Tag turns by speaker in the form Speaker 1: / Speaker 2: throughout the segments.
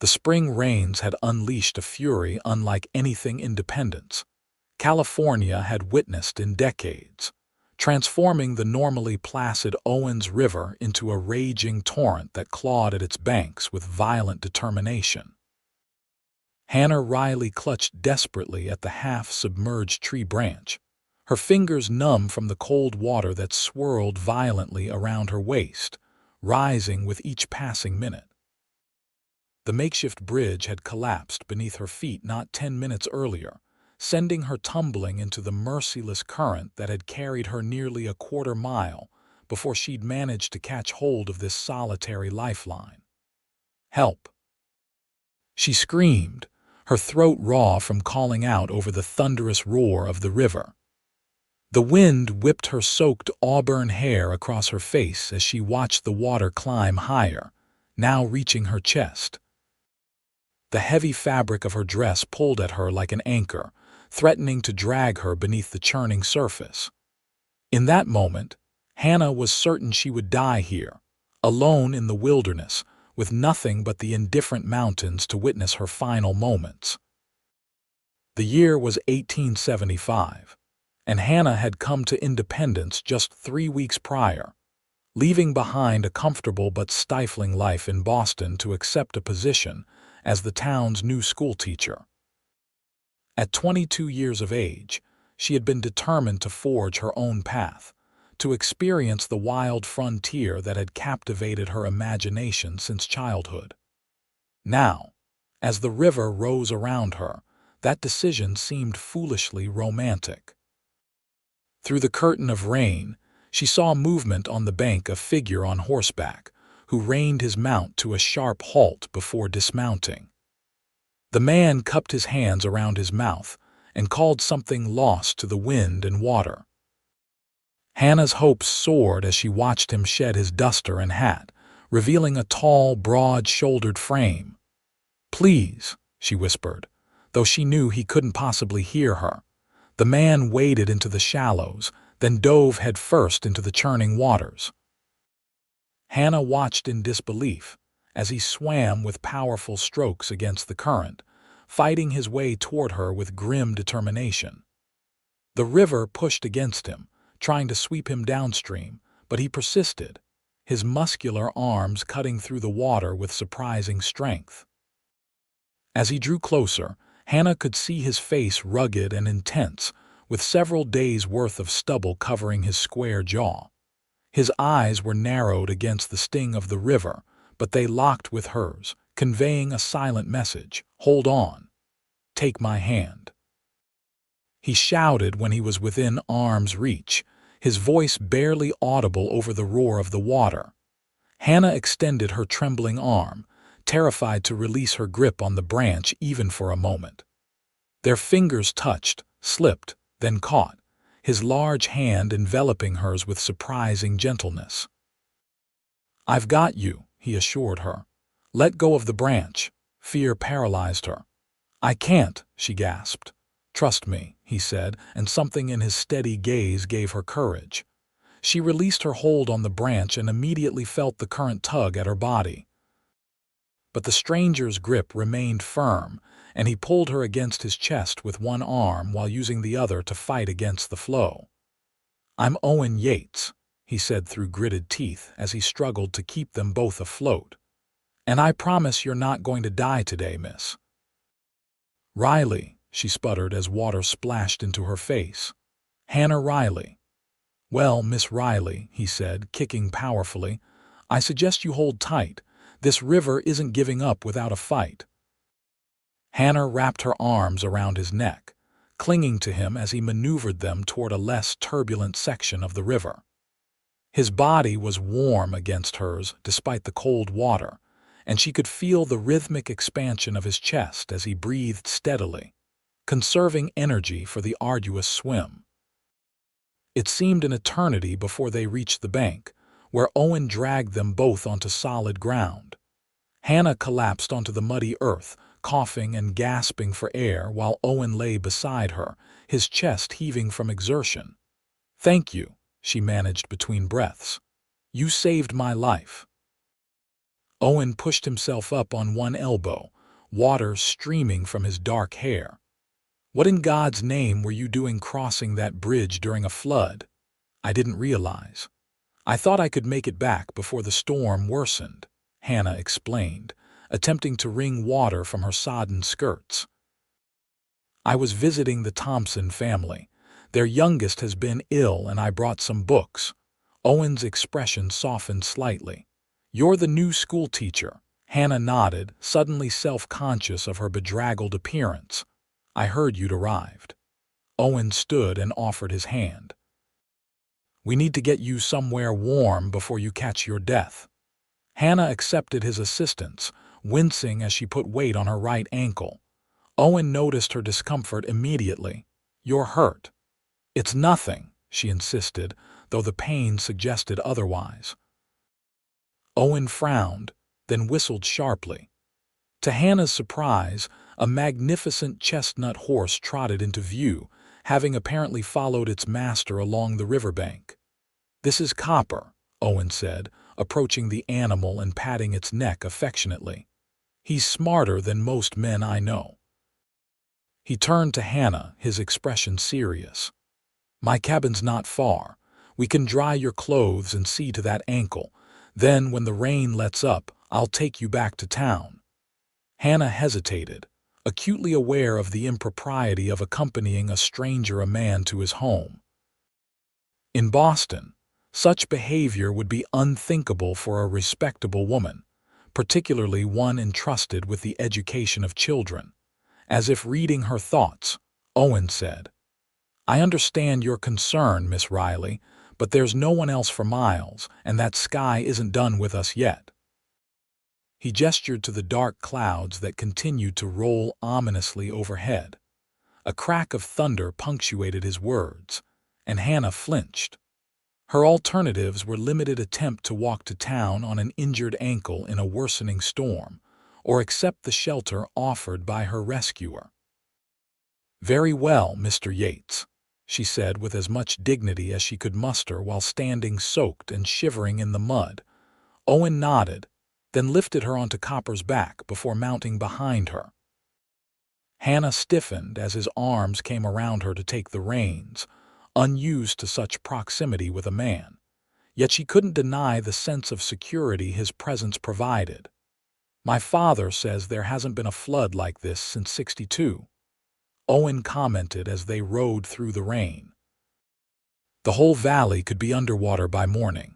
Speaker 1: The spring rains had unleashed a fury unlike anything Independence, California had witnessed in decades, transforming the normally placid Owens River into a raging torrent that clawed at its banks with violent determination. Hannah Riley clutched desperately at the half-submerged tree branch, her fingers numb from the cold water that swirled violently around her waist, rising with each passing minute. The makeshift bridge had collapsed beneath her feet not 10 minutes earlier, sending her tumbling into the merciless current that had carried her nearly a quarter-mile before she'd managed to catch hold of this solitary lifeline. "Help!" She screamed, her throat raw from calling out over the thunderous roar of the river. The wind whipped her soaked auburn hair across her face as she watched the water climb higher, now reaching her chest. The heavy fabric of her dress pulled at her like an anchor, threatening to drag her beneath the churning surface. In that moment, Hannah was certain she would die here, alone in the wilderness, with nothing but the indifferent mountains to witness her final moments. The year was 1875, and Hannah had come to Independence just 3 weeks prior, leaving behind a comfortable but stifling life in Boston to accept a position as the town's new schoolteacher. At 22 years of age, she had been determined to forge her own path, to experience the wild frontier that had captivated her imagination since childhood. Now, as the river rose around her, that decision seemed foolishly romantic. Through the curtain of rain, she saw movement on the bank, a figure on horseback, who reined his mount to a sharp halt before dismounting. The man cupped his hands around his mouth and called something lost to the wind and water. Hannah's hopes soared as she watched him shed his duster and hat, revealing a tall, broad-shouldered frame. "Please," she whispered, though she knew he couldn't possibly hear her. The man waded into the shallows, then dove headfirst into the churning waters. Hannah watched in disbelief as he swam with powerful strokes against the current, fighting his way toward her with grim determination. The river pushed against him, trying to sweep him downstream, but he persisted, his muscular arms cutting through the water with surprising strength. As he drew closer, Hannah could see his face rugged and intense, with several days' worth of stubble covering his square jaw. His eyes were narrowed against the sting of the river, but they locked with hers, conveying a silent message: "Hold on. Take my hand." He shouted when he was within arm's reach, his voice barely audible over the roar of the water. Hannah extended her trembling arm, terrified to release her grip on the branch even for a moment. Their fingers touched, slipped, then caught, his large hand enveloping hers with surprising gentleness. "I've got you," he assured her. "Let go of the branch." Fear paralyzed her. "I can't," she gasped. "Trust me," he said, and something in his steady gaze gave her courage. She released her hold on the branch and immediately felt the current tug at her body. But the stranger's grip remained firm, and he pulled her against his chest with one arm while using the other to fight against the flow. "I'm Owen Yates," he said through gritted teeth as he struggled to keep them both afloat. "And I promise you're not going to die today, miss." "Riley," she sputtered as water splashed into her face. "Hannah Riley." "Well, Miss Riley," he said, kicking powerfully, "I suggest you hold tight. This river isn't giving up without a fight." Hannah wrapped her arms around his neck, clinging to him as he maneuvered them toward a less turbulent section of the river. His body was warm against hers despite the cold water, and she could feel the rhythmic expansion of his chest as he breathed steadily, conserving energy for the arduous swim. It seemed an eternity before they reached the bank, where Owen dragged them both onto solid ground. Hannah collapsed onto the muddy earth, coughing and gasping for air while Owen lay beside her, his chest heaving from exertion. "Thank you," she managed between breaths. "You saved my life." Owen pushed himself up on one elbow, water streaming from his dark hair. "What in God's name were you doing crossing that bridge during a flood?" "I didn't realize. I thought I could make it back before the storm worsened," Hannah explained, attempting to wring water from her sodden skirts. "I was visiting the Thompson family. Their youngest has been ill and I brought some books." Owen's expression softened slightly. "You're the new school teacher." Hannah nodded, suddenly self-conscious of her bedraggled appearance. "I heard you'd arrived." Owen stood and offered his hand. "We need to get you somewhere warm before you catch your death." Hannah accepted his assistance, wincing as she put weight on her right ankle. Owen noticed her discomfort immediately. "You're hurt." "It's nothing," she insisted, though the pain suggested otherwise. Owen frowned, then whistled sharply. To Hannah's surprise, a magnificent chestnut horse trotted into view, having apparently followed its master along the riverbank. "This is Copper," Owen said, approaching the animal and patting its neck affectionately. "He's smarter than most men I know." He turned to Hannah, his expression serious. "My cabin's not far. We can dry your clothes and see to that ankle. Then, when the rain lets up, I'll take you back to town." Hannah hesitated, acutely aware of the impropriety of accompanying a man to his home. In Boston, such behavior would be unthinkable for a respectable woman, particularly one entrusted with the education of children. As if reading her thoughts, Owen said, "I understand your concern, Miss Riley, but there's no one else for miles, and that sky isn't done with us yet." He gestured to the dark clouds that continued to roll ominously overhead. A crack of thunder punctuated his words, and Hannah flinched. Her alternatives were limited attempt to walk to town on an injured ankle in a worsening storm, or accept the shelter offered by her rescuer. "Very well, Mr. Yates," she said with as much dignity as she could muster while standing soaked and shivering in the mud. Owen nodded, then lifted her onto Copper's back before mounting behind her. Hannah stiffened as his arms came around her to take the reins, unused to such proximity with a man. Yet she couldn't deny the sense of security his presence provided. "My father says there hasn't been a flood like this since '62. Owen commented as they rode through the rain. "The whole valley could be underwater by morning."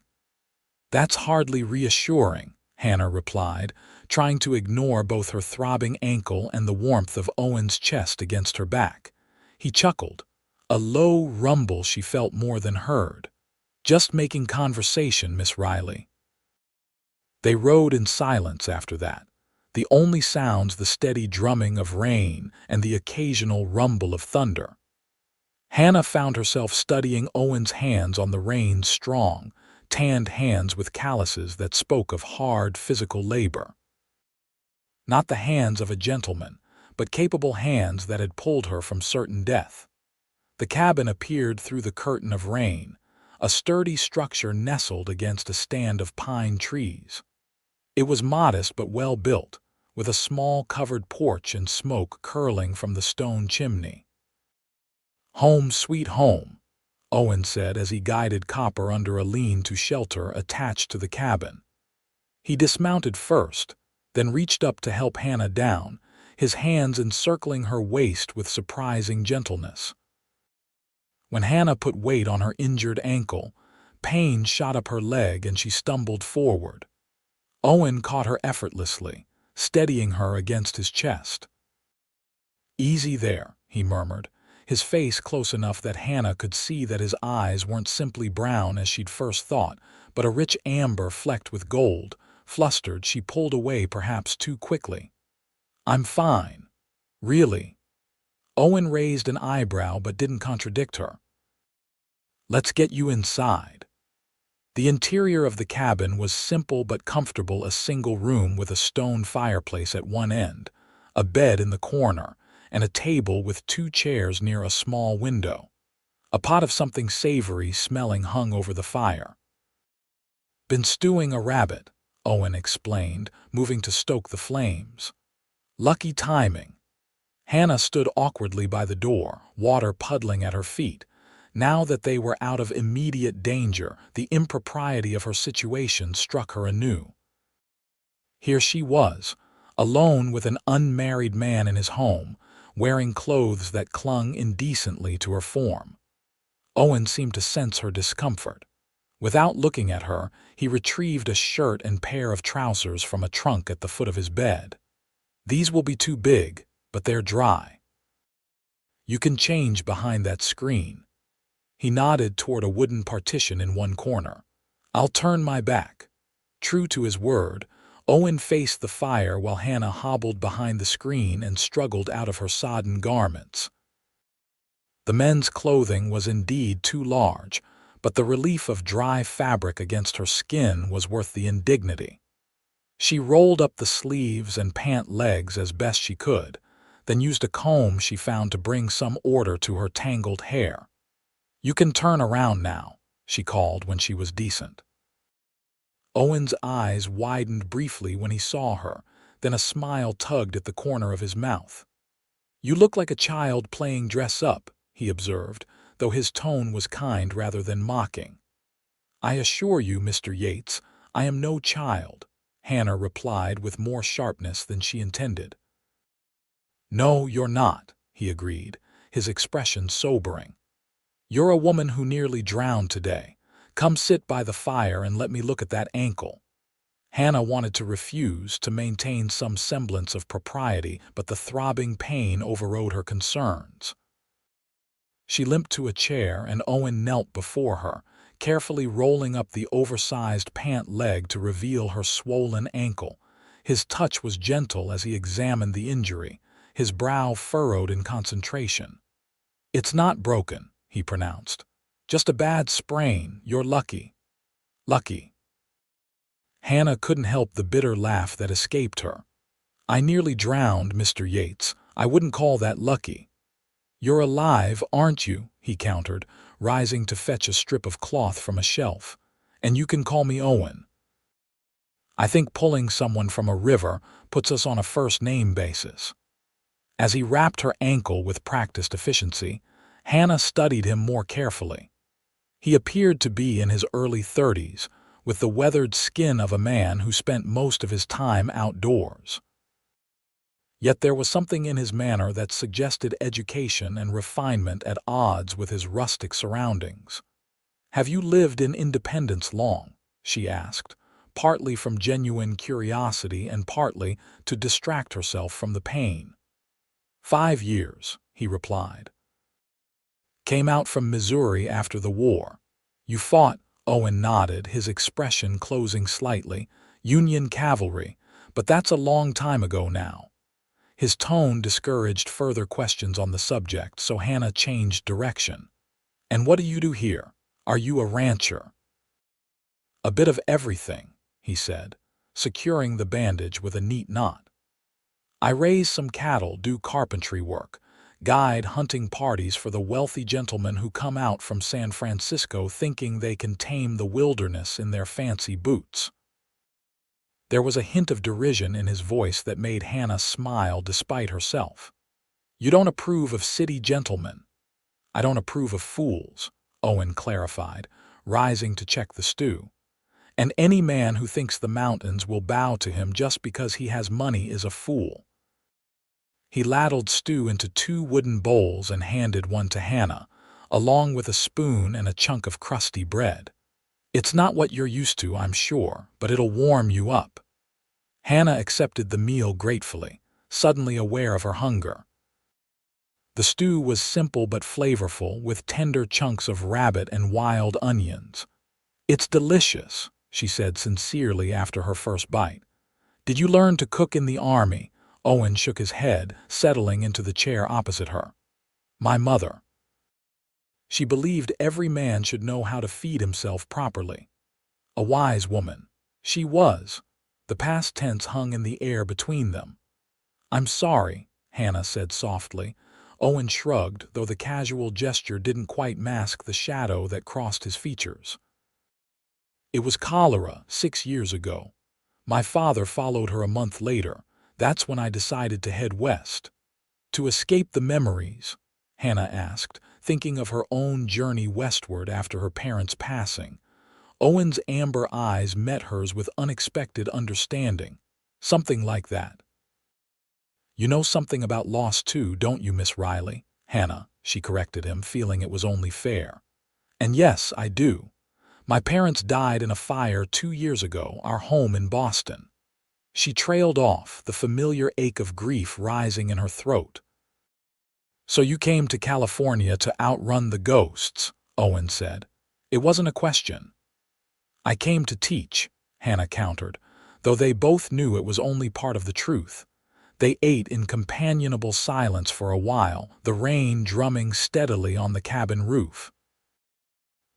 Speaker 1: "That's hardly reassuring," Hannah replied, trying to ignore both her throbbing ankle and the warmth of Owen's chest against her back. He chuckled, a low rumble she felt more than heard. "Just making conversation, Miss Riley." They rode in silence after that, the only sounds the steady drumming of rain and the occasional rumble of thunder. Hannah found herself studying Owen's hands on the reins, strong, tanned hands with calluses that spoke of hard physical labor. Not the hands of a gentleman, but capable hands that had pulled her from certain death. The cabin appeared through the curtain of rain, a sturdy structure nestled against a stand of pine trees. It was modest but well built, with a small covered porch and smoke curling from the stone chimney. "Home sweet home," Owen said as he guided Copper under a lean-to shelter attached to the cabin. He dismounted first, then reached up to help Hannah down, his hands encircling her waist with surprising gentleness. When Hannah put weight on her injured ankle, pain shot up her leg and she stumbled forward. Owen caught her effortlessly, steadying her against his chest. "Easy there," he murmured, his face close enough that Hannah could see that his eyes weren't simply brown as she'd first thought, but a rich amber flecked with gold. Flustered, she pulled away perhaps too quickly. "I'm fine." "Really?" Owen raised an eyebrow but didn't contradict her. "Let's get you inside." The interior of the cabin was simple but comfortable, a single room with a stone fireplace at one end, a bed in the corner, and a table with 2 chairs near a small window. A pot of something savory smelling hung over the fire. "Been stewing a rabbit," Owen explained, moving to stoke the flames. Lucky timing. Hannah stood awkwardly by the door, water puddling at her feet. Now that they were out of immediate danger, the impropriety of her situation struck her anew. Here she was, alone with an unmarried man in his home, wearing clothes that clung indecently to her form. Owen seemed to sense her discomfort. Without looking at her, he retrieved a shirt and pair of trousers from a trunk at the foot of his bed. These will be too big, but they're dry. You can change behind that screen. He nodded toward a wooden partition in one corner. I'll turn my back. True to his word, Owen faced the fire while Hannah hobbled behind the screen and struggled out of her sodden garments. The men's clothing was indeed too large, but the relief of dry fabric against her skin was worth the indignity. She rolled up the sleeves and pant legs as best she could, then used a comb she found to bring some order to her tangled hair. You can turn around now, she called when she was decent. Owen's eyes widened briefly when he saw her, then a smile tugged at the corner of his mouth. You look like a child playing dress-up, he observed, though his tone was kind rather than mocking. I assure you, Mr. Yates, I am no child, Hannah replied with more sharpness than she intended. No, you're not, he agreed, his expression sobering. You're a woman who nearly drowned today. Come sit by the fire and let me look at that ankle. Hannah wanted to refuse, to maintain some semblance of propriety, but the throbbing pain overrode her concerns. She limped to a chair and Owen knelt before her, carefully rolling up the oversized pant leg to reveal her swollen ankle. His touch was gentle as he examined the injury, his brow furrowed in concentration. It's not broken, he pronounced. Just a bad sprain. You're lucky. Lucky. Hannah couldn't help the bitter laugh that escaped her. I nearly drowned, Mr. Yates. I wouldn't call that lucky. You're alive, aren't you? He countered, rising to fetch a strip of cloth from a shelf. And you can call me Owen. I think pulling someone from a river puts us on a first-name basis. As he wrapped her ankle with practiced efficiency, Hannah studied him more carefully. He appeared to be in his early 30s, with the weathered skin of a man who spent most of his time outdoors. Yet there was something in his manner that suggested education and refinement at odds with his rustic surroundings. Have you lived in Independence long? She asked, partly from genuine curiosity and partly to distract herself from the pain. 5 years, he replied. Came out from Missouri after the war. You fought, Owen nodded, his expression closing slightly, Union cavalry, but that's a long time ago now. His tone discouraged further questions on the subject, so Hannah changed direction. And what do you do here? Are you a rancher? A bit of everything, he said, securing the bandage with a neat knot. I raise some cattle, do carpentry work, guide hunting parties for the wealthy gentlemen who come out from San Francisco thinking they can tame the wilderness in their fancy boots. There was a hint of derision in his voice that made Hannah smile despite herself. You don't approve of city gentlemen. I don't approve of fools, Owen clarified, rising to check the stew. And any man who thinks the mountains will bow to him just because he has money is a fool. He ladled stew into 2 wooden bowls and handed one to Hannah, along with a spoon and a chunk of crusty bread. It's not what you're used to, I'm sure, but it'll warm you up. Hannah accepted the meal gratefully, suddenly aware of her hunger. The stew was simple but flavorful, with tender chunks of rabbit and wild onions. It's delicious, she said sincerely after her first bite. Did you learn to cook in the army? Owen shook his head, settling into the chair opposite her. My mother. She believed every man should know how to feed himself properly. A wise woman. She was. The past tense hung in the air between them. I'm sorry, Hannah said softly. Owen shrugged, though the casual gesture didn't quite mask the shadow that crossed his features. It was cholera 6 years ago. My father followed her a month later. That's when I decided to head west. To escape the memories, Hannah asked, thinking of her own journey westward after her parents' passing. Owen's amber eyes met hers with unexpected understanding. Something like that. You know something about loss too, don't you, Miss Riley? Hannah, she corrected him, feeling it was only fair. And yes, I do. My parents died in a fire 2 years ago, our home in Boston. She trailed off, the familiar ache of grief rising in her throat. So you came to California to outrun the ghosts, Owen said. It wasn't a question. I came to teach, Hannah countered, though they both knew it was only part of the truth. They ate in companionable silence for a while, the rain drumming steadily on the cabin roof.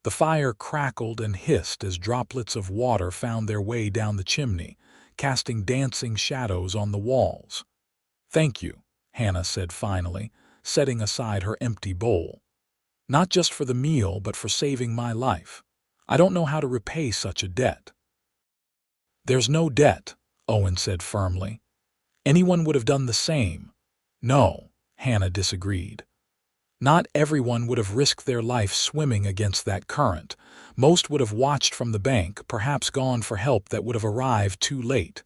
Speaker 1: The fire crackled and hissed as droplets of water found their way down the chimney, casting dancing shadows on the walls. Thank you, Hannah said finally, setting aside her empty bowl. Not just for the meal, but for saving my life. I don't know how to repay such a debt. There's no debt, Owen said firmly. Anyone would have done the same. No, Hannah disagreed. Not everyone would have risked their life swimming against that current. Most would have watched from the bank, perhaps gone for help that would have arrived too late.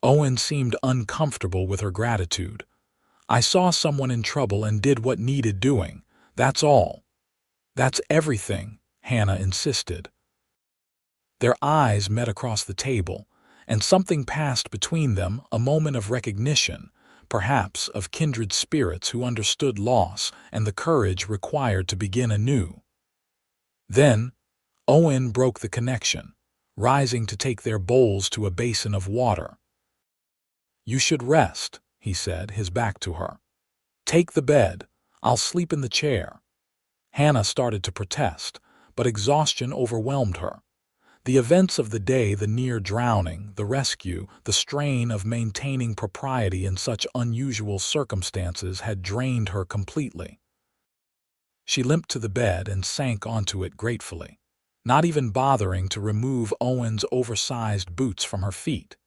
Speaker 1: Owen seemed uncomfortable with her gratitude. I saw someone in trouble and did what needed doing. That's all. That's everything, Hannah insisted. Their eyes met across the table, and something passed between them, a moment of recognition, perhaps of kindred spirits who understood loss and the courage required to begin anew. Then, Owen broke the connection, rising to take their bowls to a basin of water. You should rest, he said, his back to her. Take the bed. I'll sleep in the chair. Hannah started to protest, but exhaustion overwhelmed her. The events of the day, the near drowning, the rescue, the strain of maintaining propriety in such unusual circumstances had drained her completely. She limped to the bed and sank onto it gratefully, not even bothering to remove Owen's oversized boots from her feet.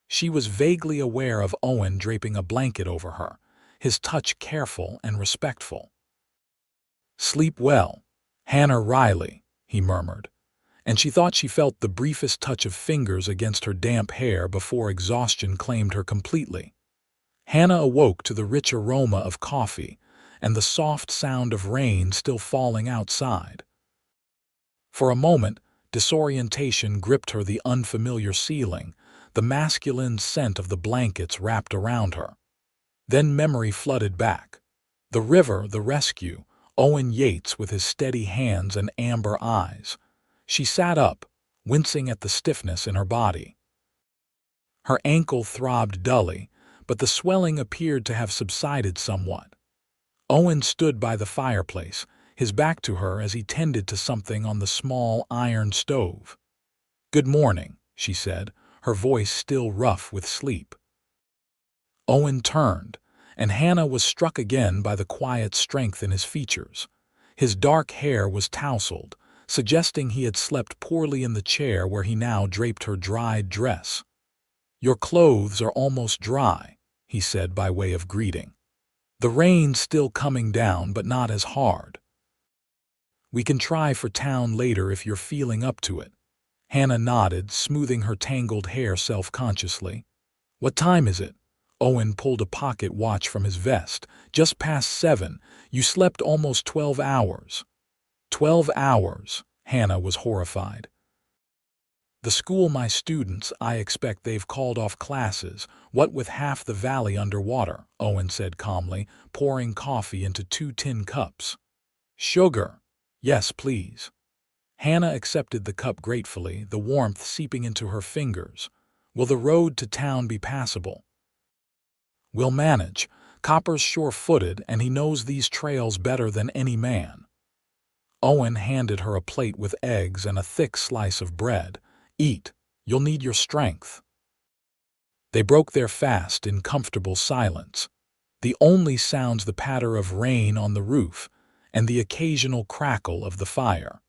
Speaker 1: She was vaguely aware of Owen draping a blanket over her, his touch careful and respectful. Sleep well, Hannah Riley, he murmured, and she thought she felt the briefest touch of fingers against her damp hair before exhaustion claimed her completely. Hannah awoke to the rich aroma of coffee and the soft sound of rain still falling outside. For a moment, disorientation gripped her, the unfamiliar ceiling, the masculine scent of the blankets wrapped around her. Then memory flooded back. The river, the rescue, Owen Yates with his steady hands and amber eyes. She sat up, wincing at the stiffness in her body. Her ankle throbbed dully, but the swelling appeared to have subsided somewhat. Owen stood by the fireplace, his back to her as he tended to something on the small iron stove. "Good morning," she said, her voice still rough with sleep. Owen turned, and Hannah was struck again by the quiet strength in his features. His dark hair was tousled, suggesting he had slept poorly in the chair where he now draped her dried dress. "Your clothes are almost dry," he said by way of greeting. "The rain's still coming down, but not as hard. We can try for town later if you're feeling up to it." Hannah nodded, smoothing her tangled hair self-consciously. "What time is it?" Owen pulled a pocket watch from his vest. "Just past 7. You slept almost 12 hours. 12 hours, Hannah was horrified. "The school my students, I expect they've called off classes, what with half the valley underwater," Owen said calmly, pouring coffee into 2 tin cups. "Sugar?" "Yes, please." Hannah accepted the cup gratefully, the warmth seeping into her fingers. "Will the road to town be passable?" "We'll manage. Copper's sure-footed, and he knows these trails better than any man." Owen handed her a plate with eggs and a thick slice of bread. "Eat. You'll need your strength." They broke their fast in comfortable silence. The only sounds the patter of rain on the roof and the occasional crackle of the fire.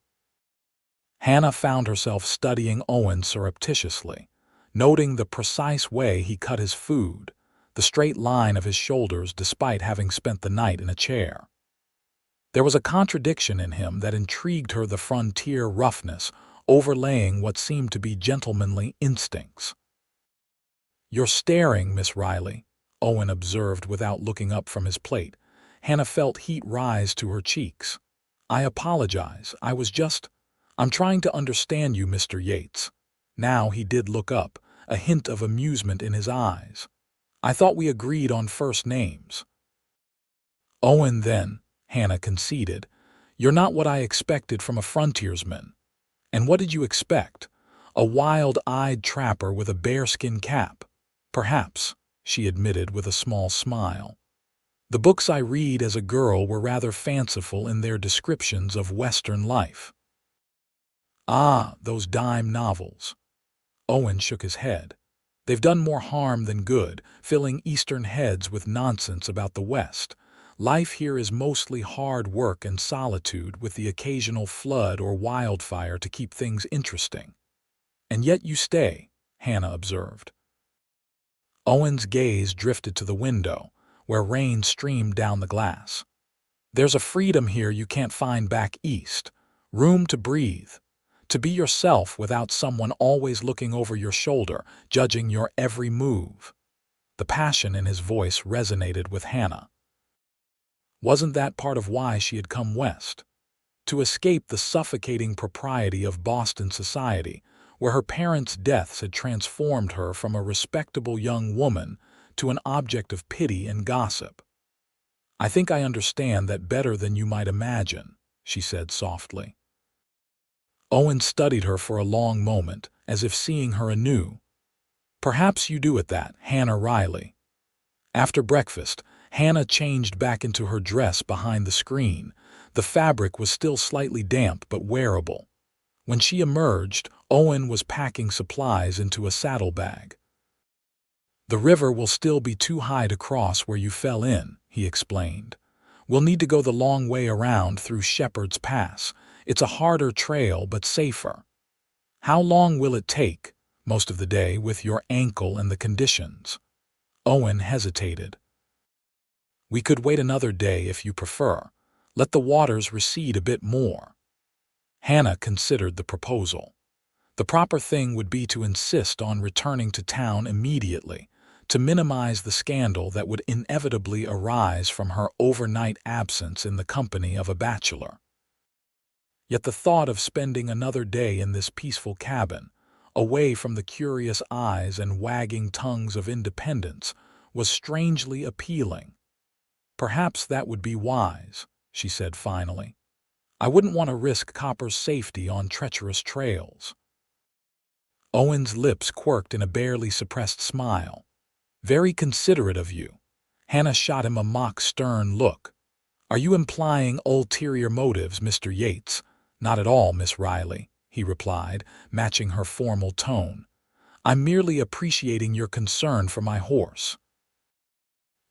Speaker 1: Hannah found herself studying Owen surreptitiously, noting the precise way he cut his food, the straight line of his shoulders despite having spent the night in a chair. There was a contradiction in him that intrigued her, the frontier roughness overlaying what seemed to be gentlemanly instincts. "You're staring, Miss Riley," Owen observed without looking up from his plate. Hannah felt heat rise to her cheeks. "I apologize. I'm trying to understand you, Mr. Yates." Now he did look up, a hint of amusement in his eyes. "I thought we agreed on first names." "Owen, then," Hannah conceded. "You're not what I expected from a frontiersman." "And what did you expect? A wild-eyed trapper with a bearskin cap?" "Perhaps," she admitted with a small smile. "The books I read as a girl were rather fanciful in their descriptions of Western life." "Ah, those dime novels." Owen shook his head. "They've done more harm than good, filling Eastern heads with nonsense about the West. Life here is mostly hard work and solitude, with the occasional flood or wildfire to keep things interesting." "And yet you stay," Hannah observed. Owen's gaze drifted to the window, where rain streamed down the glass. "There's a freedom here you can't find back east. Room to breathe. To be yourself without someone always looking over your shoulder, judging your every move." The passion in his voice resonated with Hannah. Wasn't that part of why she had come west? To escape the suffocating propriety of Boston society, where her parents' deaths had transformed her from a respectable young woman to an object of pity and gossip. "I think I understand that better than you might imagine," she said softly. Owen studied her for a long moment, as if seeing her anew. "Perhaps you do at that, Hannah Riley." After breakfast, Hannah changed back into her dress behind the screen. The fabric was still slightly damp but wearable. When she emerged, Owen was packing supplies into a saddlebag. "The river will still be too high to cross where you fell in," he explained. "We'll need to go the long way around through Shepherd's Pass. It's a harder trail but safer." "How long will it take?" "Most of the day, with your ankle and the conditions." Owen hesitated. "We could wait another day if you prefer. Let the waters recede a bit more." Hannah considered the proposal. The proper thing would be to insist on returning to town immediately, to minimize the scandal that would inevitably arise from her overnight absence in the company of a bachelor. Yet the thought of spending another day in this peaceful cabin, away from the curious eyes and wagging tongues of independence, was strangely appealing. "Perhaps that would be wise," she said finally. "I wouldn't want to risk Copper's safety on treacherous trails." Owen's lips quirked in a barely suppressed smile. "Very considerate of you." Hannah shot him a mock stern look. "Are you implying ulterior motives, Mr. Yates?" "Not at all, Miss Riley," he replied, matching her formal tone. "I'm merely appreciating your concern for my horse."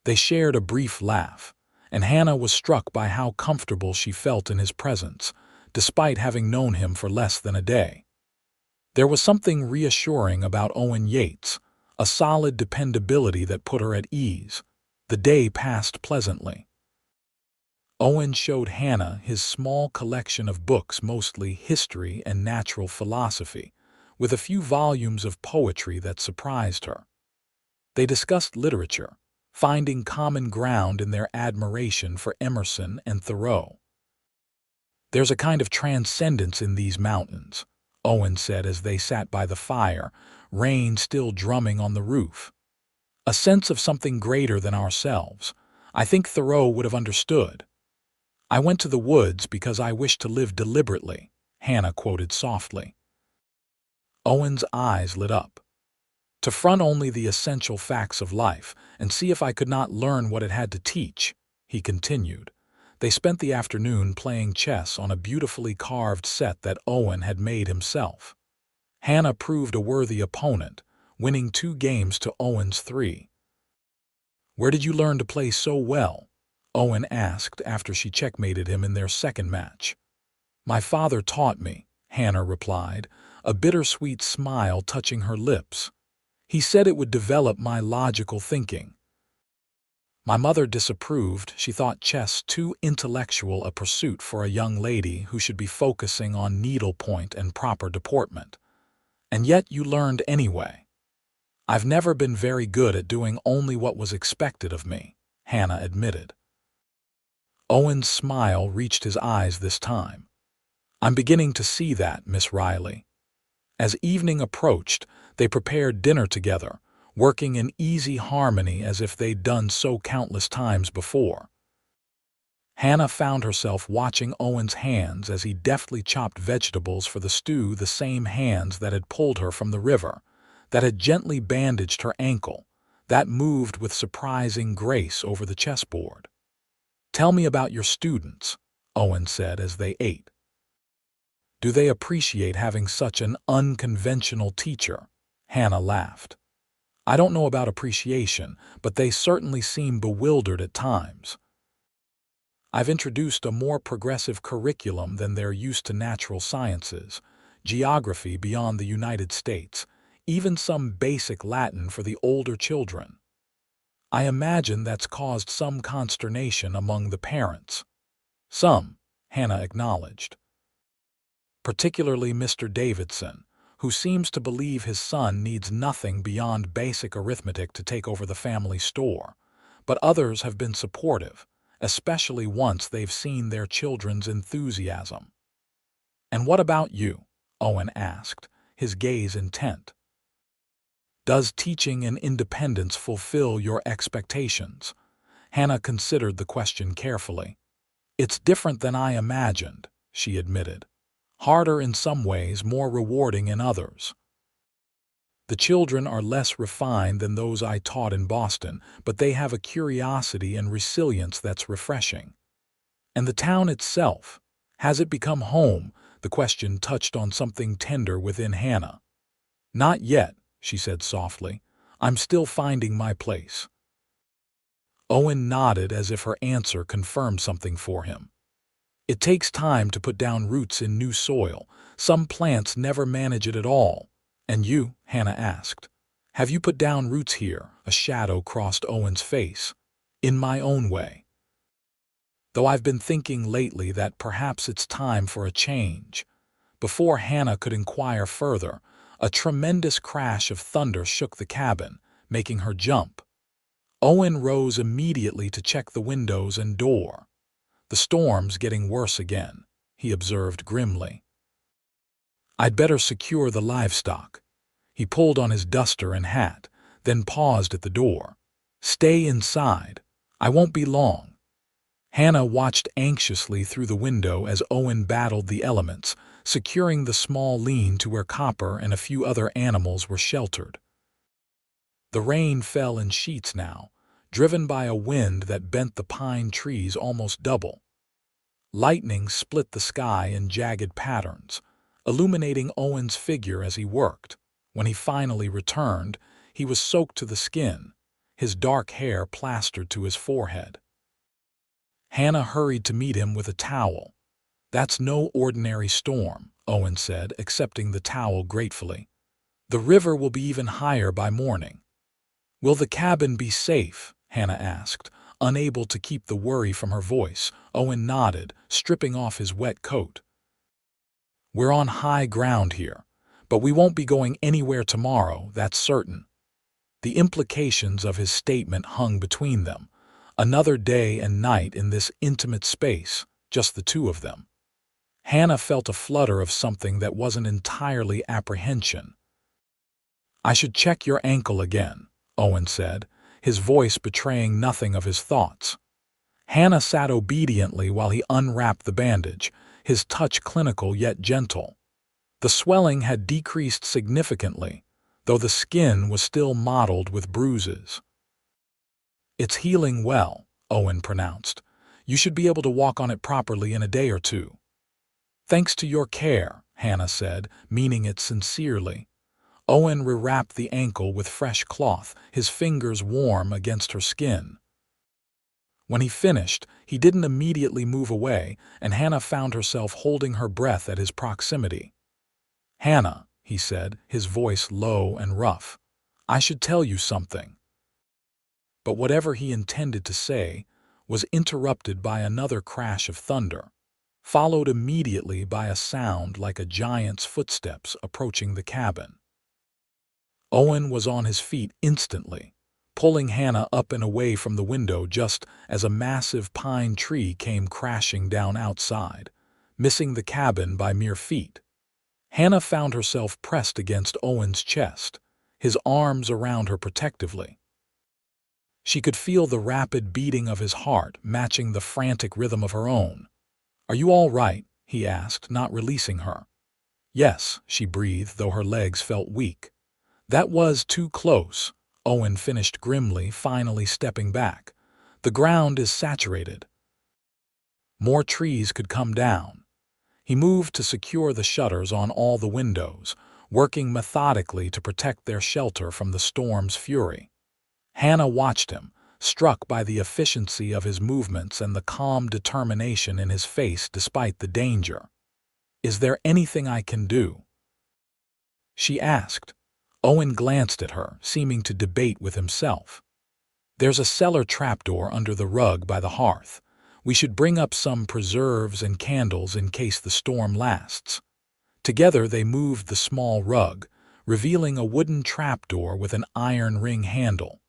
Speaker 1: They shared a brief laugh, and Hannah was struck by how comfortable she felt in his presence, despite having known him for less than a day. There was something reassuring about Owen Yates, a solid dependability that put her at ease. The day passed pleasantly. Owen showed Hannah his small collection of books, mostly history and natural philosophy, with a few volumes of poetry that surprised her. They discussed literature, finding common ground in their admiration for Emerson and Thoreau. "There's a kind of transcendence in these mountains," Owen said as they sat by the fire, rain still drumming on the roof. "A sense of something greater than ourselves. I think Thoreau would have understood." "I went to the woods because I wished to live deliberately," Hannah quoted softly. Owen's eyes lit up. "To front only the essential facts of life and see if I could not learn what it had to teach," he continued. They spent the afternoon playing chess on a beautifully carved set that Owen had made himself. Hannah proved a worthy opponent, winning 2 games to Owen's 3. "Where did you learn to play so well?" Owen asked after she checkmated him in their second match. "My father taught me," Hannah replied, a bittersweet smile touching her lips. He said it would develop my logical thinking. My mother disapproved. She thought chess too intellectual a pursuit for a young lady who should be focusing on needlepoint and proper deportment. And yet you learned anyway. I've never been very good at doing only what was expected of me, Hannah admitted. Owen's smile reached his eyes this time. I'm beginning to see that, Miss Riley. As evening approached, they prepared dinner together, working in easy harmony as if they'd done so countless times before. Hannah found herself watching Owen's hands as he deftly chopped vegetables for the stew, the same hands that had pulled her from the river, that had gently bandaged her ankle, that moved with surprising grace over the chessboard. Tell me about your students, Owen said as they ate. Do they appreciate having such an unconventional teacher? Hannah laughed. I don't know about appreciation, but they certainly seem bewildered at times. I've introduced a more progressive curriculum than they're used to: natural sciences, geography beyond the United States, even some basic Latin for the older children. I imagine that's caused some consternation among the parents. Some, Hannah acknowledged. Particularly Mr. Davidson, who seems to believe his son needs nothing beyond basic arithmetic to take over the family store. But others have been supportive, especially once they've seen their children's enthusiasm. And what about you? Owen asked, his gaze intent. Does teaching and independence fulfill your expectations? Hannah considered the question carefully. It's different than I imagined, she admitted. Harder in some ways, more rewarding in others. The children are less refined than those I taught in Boston, but they have a curiosity and resilience that's refreshing. And the town itself, has it become home? The question touched on something tender within Hannah. Not yet, she said softly. I'm still finding my place. Owen nodded as if her answer confirmed something for him. It takes time to put down roots in new soil. Some plants never manage it at all. And you, Hannah asked, have you put down roots here? A shadow crossed Owen's face. In my own way. Though I've been thinking lately that perhaps it's time for a change. Before Hannah could inquire further, a tremendous crash of thunder shook the cabin, making her jump. Owen rose immediately to check the windows and door. The storm's getting worse again, he observed grimly. I'd better secure the livestock. He pulled on his duster and hat, then paused at the door. Stay inside. I won't be long. Hannah watched anxiously through the window as Owen battled the elements, securing the small lean to where Copper and a few other animals were sheltered. The rain fell in sheets now, driven by a wind that bent the pine trees almost double. Lightning split the sky in jagged patterns, illuminating Owen's figure as he worked. When he finally returned, he was soaked to the skin, his dark hair plastered to his forehead. Hannah hurried to meet him with a towel. That's no ordinary storm, Owen said, accepting the towel gratefully. The river will be even higher by morning. Will the cabin be safe? Hannah asked, unable to keep the worry from her voice. Owen nodded, stripping off his wet coat. We're on high ground here, but we won't be going anywhere tomorrow, that's certain. The implications of his statement hung between them. Another day and night in this intimate space, just the two of them. Hannah felt a flutter of something that wasn't entirely apprehension. I should check your ankle again, Owen said, his voice betraying nothing of his thoughts. Hannah sat obediently while he unwrapped the bandage, his touch clinical yet gentle. The swelling had decreased significantly, though the skin was still mottled with bruises. It's healing well, Owen pronounced. You should be able to walk on it properly in a day or two. Thanks to your care, Hannah said, meaning it sincerely. Owen rewrapped the ankle with fresh cloth, his fingers warm against her skin. When he finished, he didn't immediately move away, and Hannah found herself holding her breath at his proximity. Hannah, he said, his voice low and rough, I should tell you something. But whatever he intended to say was interrupted by another crash of thunder, followed immediately by a sound like a giant's footsteps approaching the cabin. Owen was on his feet instantly, pulling Hannah up and away from the window just as a massive pine tree came crashing down outside, missing the cabin by mere feet. Hannah found herself pressed against Owen's chest, his arms around her protectively. She could feel the rapid beating of his heart matching the frantic rhythm of her own. "Are you all right?" he asked, not releasing her. "Yes," she breathed, though her legs felt weak. "That was too close," Owen finished grimly, finally stepping back. "The ground is saturated." More trees could come down. He moved to secure the shutters on all the windows, working methodically to protect their shelter from the storm's fury. Hannah watched him, struck by the efficiency of his movements and the calm determination in his face despite the danger. "Is there anything I can do?" she asked. Owen glanced at her, seeming to debate with himself. "There's a cellar trapdoor under the rug by the hearth. We should bring up some preserves and candles in case the storm lasts." Together they moved the small rug, revealing a wooden trapdoor with an iron ring handle.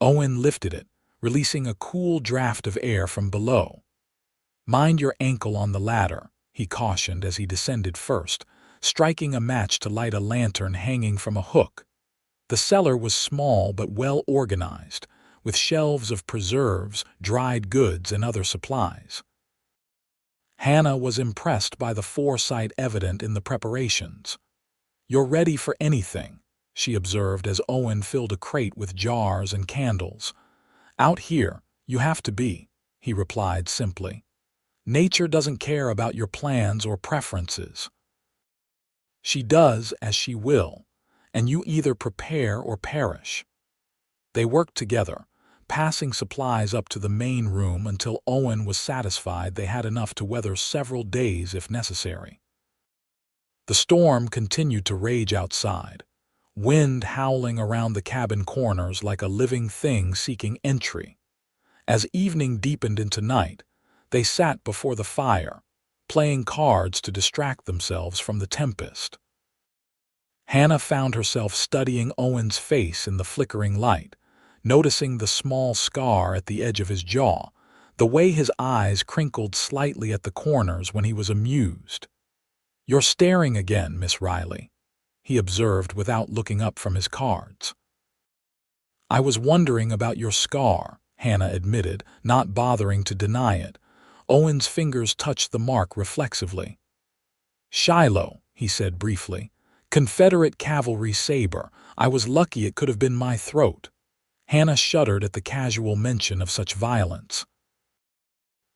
Speaker 1: Owen lifted it, releasing a cool draft of air from below. "Mind your ankle on the ladder," he cautioned as he descended first, striking a match to light a lantern hanging from a hook. The cellar was small but well organized, with shelves of preserves, dried goods, and other supplies. Hannah was impressed by the foresight evident in the preparations. "You're ready for anything," she observed as Owen filled a crate with jars and candles. "Out here, you have to be," he replied simply. "Nature doesn't care about your plans or preferences. She does as she will, and you either prepare or perish." They worked together, passing supplies up to the main room until Owen was satisfied they had enough to weather several days if necessary. The storm continued to rage outside, wind howling around the cabin corners like a living thing seeking entry. As evening deepened into night, they sat before the fire, playing cards to distract themselves from the tempest. Hannah found herself studying Owen's face in the flickering light, noticing the small scar at the edge of his jaw, the way his eyes crinkled slightly at the corners when he was amused. "You're staring again, Miss Riley," he observed without looking up from his cards. "I was wondering about your scar," Hannah admitted, not bothering to deny it. Owen's fingers touched the mark reflexively. "Shiloh," he said briefly. "Confederate cavalry saber. I was lucky it could have been my throat." Hannah shuddered at the casual mention of such violence.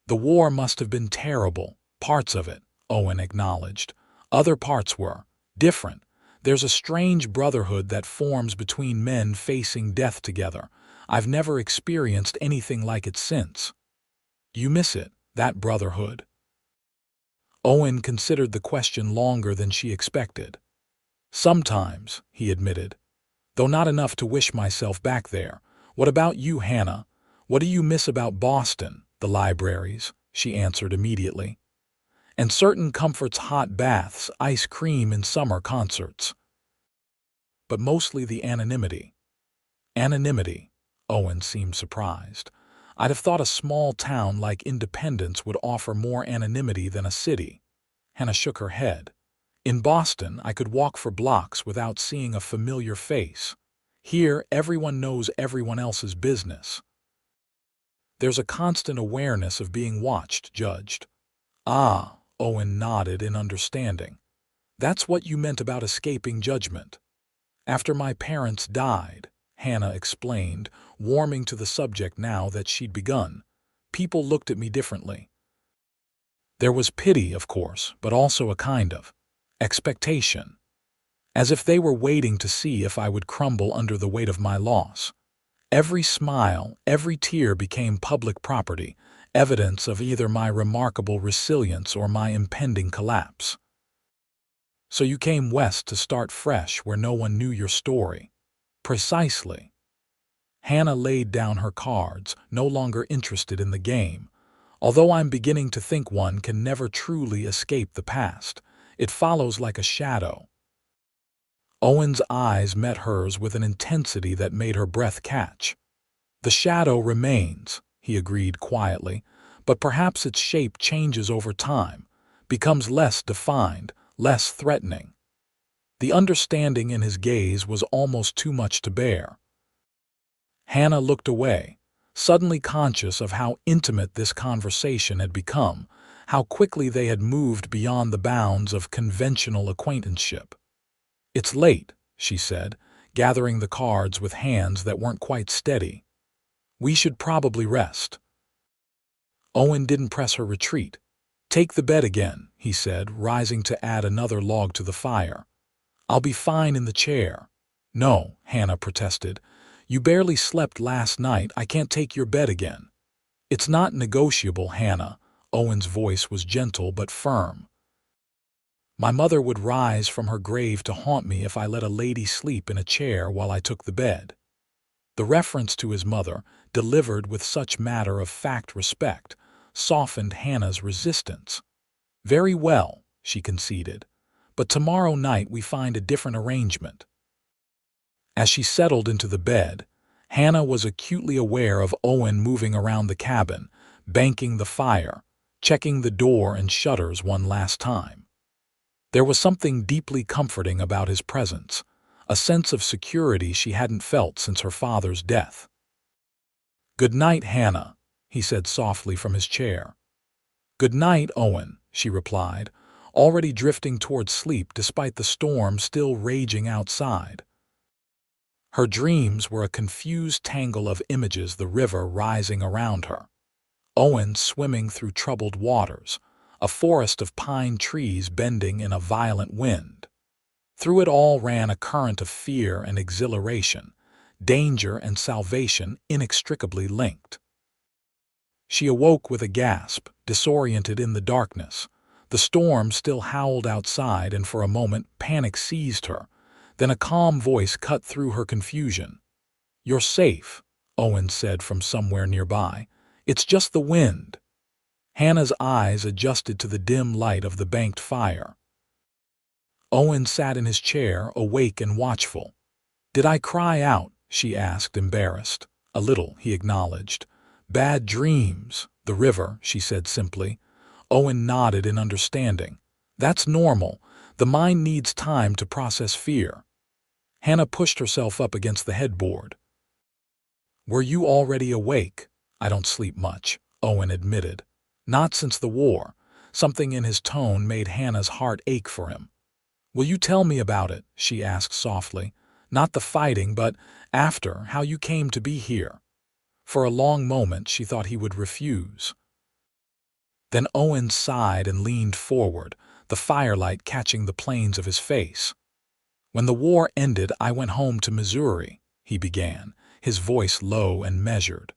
Speaker 1: "The war must have been terrible, parts of it," Owen acknowledged. "Other parts were different. There's a strange brotherhood that forms between men facing death together. I've never experienced anything like it since." "You miss it, that brotherhood?" Owen considered the question longer than she expected. "Sometimes," he admitted, "though not enough to wish myself back there. What about you, Hannah? What do you miss about Boston?" "The libraries," she answered immediately. "And certain comforts, hot baths, ice cream in summer, concerts." "But mostly the anonymity." "Anonymity?" Owen seemed surprised. "I'd have thought a small town like Independence would offer more anonymity than a city." Hannah shook her head. "In Boston, I could walk for blocks without seeing a familiar face. Here, everyone knows everyone else's business. There's a constant awareness of being watched, judged." "Ah," Owen nodded in understanding. "That's what you meant about escaping judgment." "After my parents died," Hannah explained, warming to the subject now that she'd begun, "people looked at me differently. There was pity, of course, but also a kind of expectation, as if they were waiting to see if I would crumble under the weight of my loss. Every smile, every tear became public property, evidence of either my remarkable resilience or my impending collapse." "So you came west to start fresh where no one knew your story." Precisely. Hannah laid down her cards, no longer interested in the game. Although I'm beginning to think one can never truly escape the past, it follows like a shadow. Owen's eyes met hers with an intensity that made her breath catch. The shadow remains, he agreed quietly, but perhaps its shape changes over time, becomes less defined, less threatening. The understanding in his gaze was almost too much to bear. Hannah looked away, suddenly conscious of how intimate this conversation had become, how quickly they had moved beyond the bounds of conventional acquaintanceship. "It's late," she said, gathering the cards with hands that weren't quite steady. "We should probably rest." Owen didn't press her retreat. "Take the bed again," he said, rising to add another log to the fire. "I'll be fine in the chair." "No," Hannah protested. "You barely slept last night. I can't take your bed again." "It's not negotiable, Hannah." Owen's voice was gentle but firm. "My mother would rise from her grave to haunt me if I let a lady sleep in a chair while I took the bed." The reference to his mother, delivered with such matter-of-fact respect, softened Hannah's resistance. "Very well," she conceded, "but tomorrow night we find a different arrangement." As she settled into the bed, Hannah was acutely aware of Owen moving around the cabin, banking the fire, checking the door and shutters one last time. There was something deeply comforting about his presence, a sense of security she hadn't felt since her father's death. "Good night, Hannah," he said softly from his chair. "Good night, Owen," she replied, already drifting toward sleep despite the storm still raging outside. Her dreams were a confused tangle of images, the river rising around her, Owen swimming through troubled waters, a forest of pine trees bending in a violent wind. Through it all ran a current of fear and exhilaration, danger and salvation inextricably linked. She awoke with a gasp, disoriented in the darkness. The storm still howled outside, and for a moment panic seized her. Then a calm voice cut through her confusion. "You're safe," Owen said from somewhere nearby. "It's just the wind." Hannah's eyes adjusted to the dim light of the banked fire. Owen sat in his chair, awake and watchful. "Did I cry out?" she asked, embarrassed. "A little," he acknowledged. "Bad dreams, the river," she said simply. Owen nodded in understanding. "That's normal. The mind needs time to process fear." Hannah pushed herself up against the headboard. "Were you already awake?" "I don't sleep much," Owen admitted. "Not since the war." Something in his tone made Hannah's heart ache for him. "Will you tell me about it?" she asked softly. "Not the fighting, but after, how you came to be here." For a long moment she thought he would refuse. Then Owen sighed and leaned forward, the firelight catching the planes of his face. "When the war ended, I went home to Missouri," he began, his voice low and measured.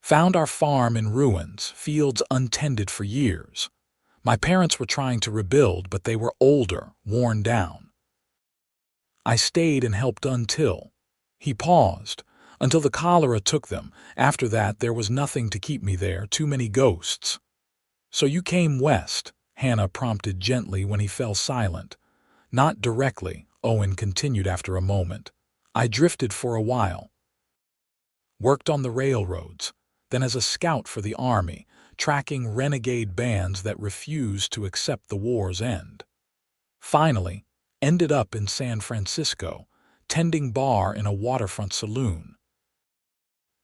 Speaker 1: "Found our farm in ruins, fields untended for years. My parents were trying to rebuild, but they were older, worn down. I stayed and helped until—" He paused. "Until the cholera took them. After that, there was nothing to keep me there, too many ghosts." "So you came west?" Hannah prompted gently when he fell silent. "Not directly," Owen continued after a moment. "I drifted for a while. Worked on the railroads, then as a scout for the army, tracking renegade bands that refused to accept the war's end. Finally, ended up in San Francisco, tending bar in a waterfront saloon."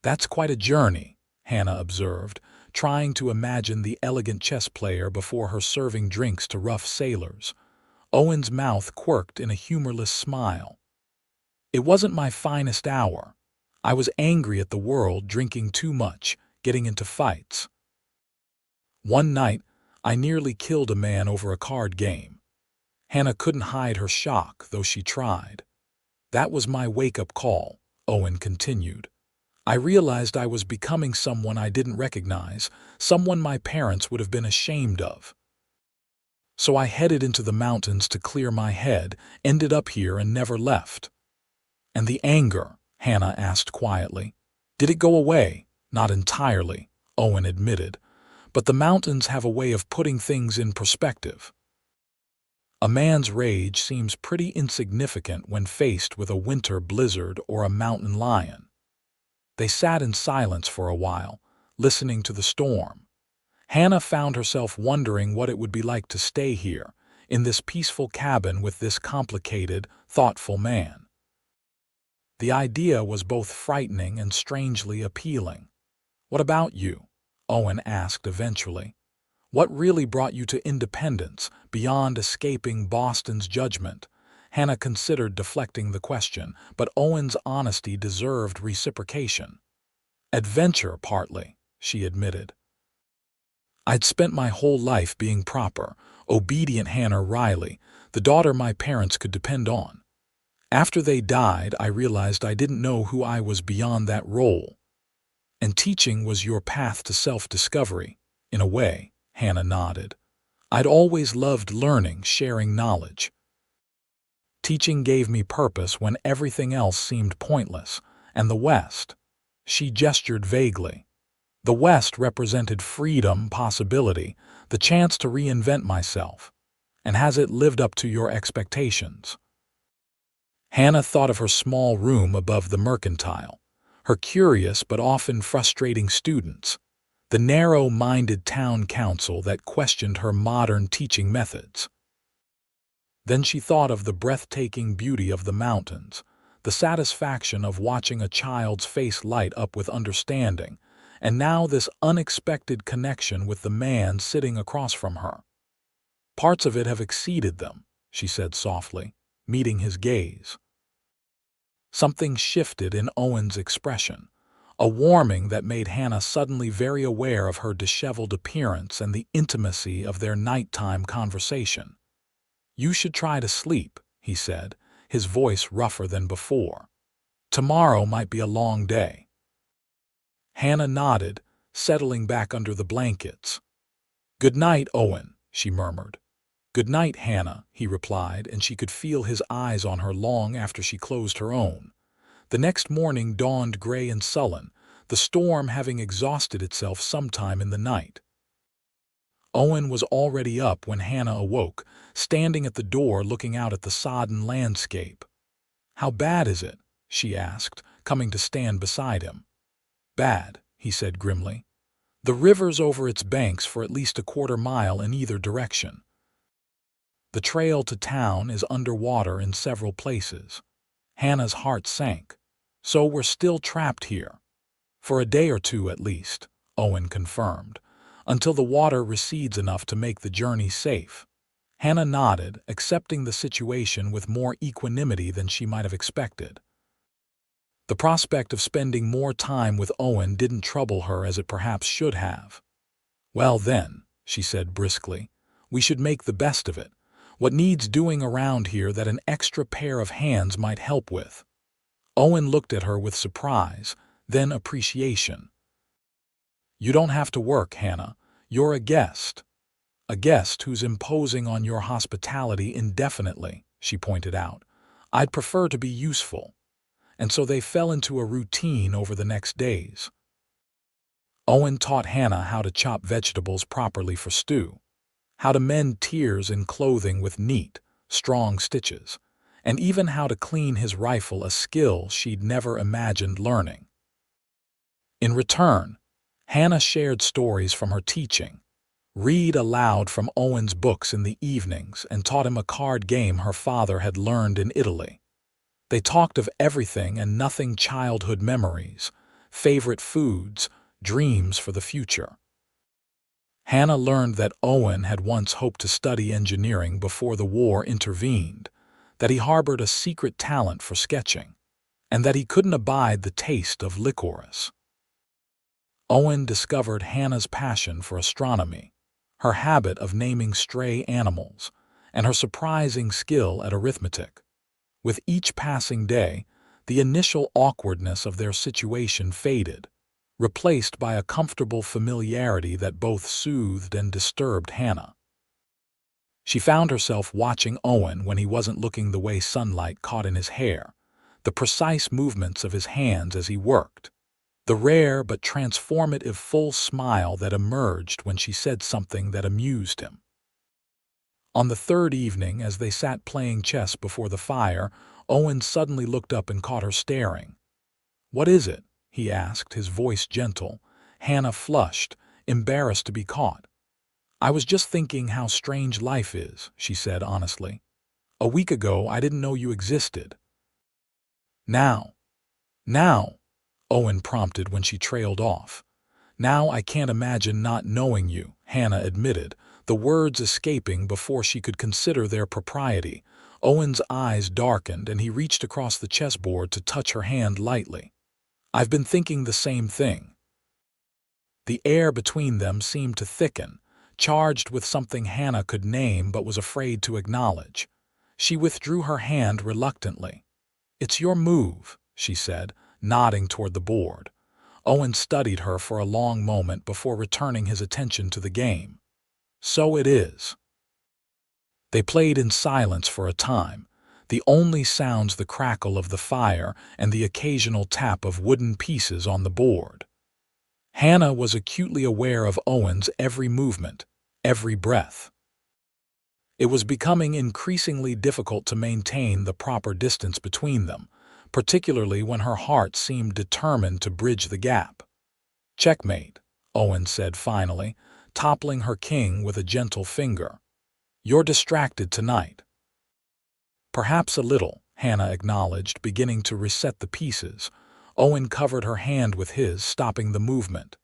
Speaker 1: "That's quite a journey," Hannah observed, trying to imagine the elegant chess player before her serving drinks to rough sailors. Owen's mouth quirked in a humorless smile. "It wasn't my finest hour. I was angry at the world, drinking too much, getting into fights. One night, I nearly killed a man over a card game." Hannah couldn't hide her shock, though she tried. "That was my wake-up call," Owen continued. "I realized I was becoming someone I didn't recognize, someone my parents would have been ashamed of. So I headed into the mountains to clear my head, ended up here and never left. And the anger," Hannah asked quietly. Did it go away? Not entirely, Owen admitted, but the mountains have a way of putting things in perspective. A man's rage seems pretty insignificant when faced with a winter blizzard or a mountain lion. They sat in silence for a while, listening to the storm. Hannah found herself wondering what it would be like to stay here, in this peaceful cabin with this complicated, thoughtful man. The idea was both frightening and strangely appealing. What about you? Owen asked eventually. What really brought you to independence, beyond escaping Boston's judgment? Hannah considered deflecting the question, but Owen's honesty deserved reciprocation. Adventure, partly, she admitted. I'd spent my whole life being proper, obedient Hannah Riley, the daughter my parents could depend on. After they died, I realized I didn't know who I was beyond that role. And teaching was your path to self-discovery, in a way, Hannah nodded. I'd always loved learning, sharing knowledge. Teaching gave me purpose when everything else seemed pointless, and the West. She gestured vaguely. The West represented freedom, possibility, the chance to reinvent myself. And has it lived up to your expectations? Hannah thought of her small room above the mercantile, her curious but often frustrating students, the narrow-minded town council that questioned her modern teaching methods. Then she thought of the breathtaking beauty of the mountains, the satisfaction of watching a child's face light up with understanding, and now this unexpected connection with the man sitting across from her. Parts of it have exceeded them, she said softly, meeting his gaze. Something shifted in Owen's expression, a warming that made Hannah suddenly very aware of her disheveled appearance and the intimacy of their nighttime conversation. You should try to sleep, he said, his voice rougher than before. Tomorrow might be a long day. Hannah nodded, settling back under the blankets. Good night, Owen, she murmured. Good night, Hannah, he replied, and she could feel his eyes on her long after she closed her own. The next morning dawned gray and sullen, the storm having exhausted itself sometime in the night. Owen was already up when Hannah awoke, standing at the door looking out at the sodden landscape. How bad is it? She asked, coming to stand beside him. Bad, he said grimly. The river's over its banks for at least a quarter-mile in either direction. The trail to town is underwater in several places. Hannah's heart sank. So we're still trapped here. For a day or two at least, Owen confirmed, until the water recedes enough to make the journey safe. Hannah nodded, accepting the situation with more equanimity than she might have expected. The prospect of spending more time with Owen didn't trouble her as it perhaps should have. Well then, she said briskly, we should make the best of it. What needs doing around here that an extra pair of hands might help with? Owen looked at her with surprise, then appreciation. You don't have to work, Hannah. You're a guest. A guest who's imposing on your hospitality indefinitely, she pointed out. I'd prefer to be useful. And so they fell into a routine over the next days. Owen taught Hannah how to chop vegetables properly for stew, how to mend tears in clothing with neat, strong stitches, and even how to clean his rifle, a skill she'd never imagined learning. In return, Hannah shared stories from her teaching, read aloud from Owen's books in the evenings, and taught him a card game her father had learned in Italy. They talked of everything and nothing: childhood memories, favorite foods, dreams for the future. Hannah learned that Owen had once hoped to study engineering before the war intervened, that he harbored a secret talent for sketching, and that he couldn't abide the taste of licorice. Owen discovered Hannah's passion for astronomy, her habit of naming stray animals, and her surprising skill at arithmetic. With each passing day, the initial awkwardness of their situation faded, replaced by a comfortable familiarity that both soothed and disturbed Hannah. She found herself watching Owen when he wasn't looking the way sunlight caught in his hair, the precise movements of his hands as he worked, the rare but transformative full smile that emerged when she said something that amused him. On the third evening, as they sat playing chess before the fire, Owen suddenly looked up and caught her staring. "What is it?" he asked, his voice gentle. Hannah flushed, embarrassed to be caught. "I was just thinking how strange life is," she said honestly. "A week ago, I didn't know you existed." Now, Owen prompted when she trailed off. "Now I can't imagine not knowing you," Hannah admitted, the words escaping before she could consider their propriety. Owen's eyes darkened and he reached across the chessboard to touch her hand lightly. "I've been thinking the same thing." The air between them seemed to thicken, charged with something Hannah could name but was afraid to acknowledge. She withdrew her hand reluctantly. "It's your move," she said, nodding toward the board. Owen studied her for a long moment before returning his attention to the game. "So it is." They played in silence for a time, the only sounds the crackle of the fire and the occasional tap of wooden pieces on the board. Hannah was acutely aware of Owen's every movement, every breath. It was becoming increasingly difficult to maintain the proper distance between them, particularly when her heart seemed determined to bridge the gap. "Checkmate," Owen said finally, toppling her king with a gentle finger. "You're distracted tonight." "Perhaps a little," Hannah acknowledged, beginning to reset the pieces. Owen covered her hand with his, stopping the movement.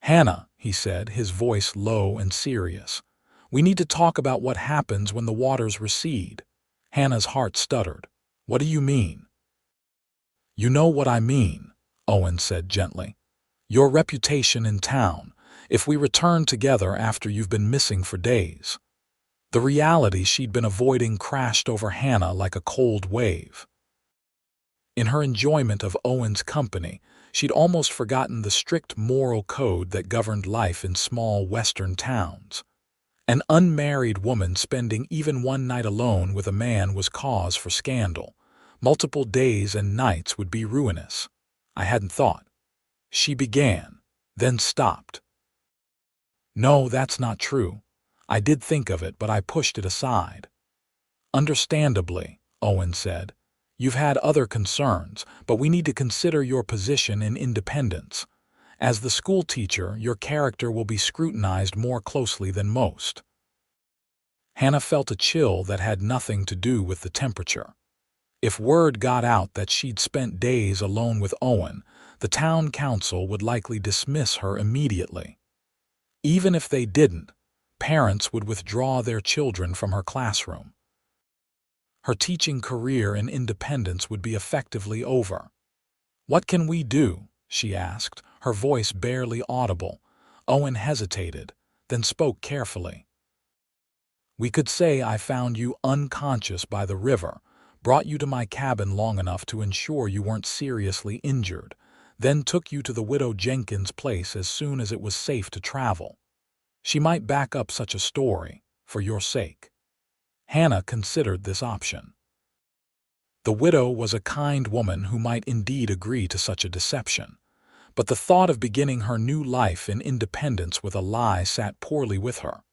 Speaker 1: "Hannah," he said, his voice low and serious, "we need to talk about what happens when the waters recede." Hannah's heart stuttered. "What do you mean?" "You know what I mean," Owen said gently. "Your reputation in town, if we return together after you've been missing for days." The reality she'd been avoiding crashed over Hannah like a cold wave. In her enjoyment of Owen's company, she'd almost forgotten the strict moral code that governed life in small western towns. An unmarried woman spending even one night alone with a man was cause for scandal. Multiple days and nights would be ruinous. "I hadn't thought." She began, then stopped. "No, that's not true. I did think of it, but I pushed it aside." "Understandably," Owen said. "You've had other concerns, but we need to consider your position in independence. As the school teacher, your character will be scrutinized more closely than most." Hannah felt a chill that had nothing to do with the temperature. If word got out that she'd spent days alone with Owen, the town council would likely dismiss her immediately. Even if they didn't, parents would withdraw their children from her classroom. Her teaching career and independence would be effectively over. "What can we do?" she asked, her voice barely audible. Owen hesitated, then spoke carefully. "We could say I found you unconscious by the river, brought you to my cabin long enough to ensure you weren't seriously injured, then took you to the widow Jenkins' place as soon as it was safe to travel. She might back up such a story, for your sake." Hannah considered this option. The widow was a kind woman who might indeed agree to such a deception, but the thought of beginning her new life in independence with a lie sat poorly with her.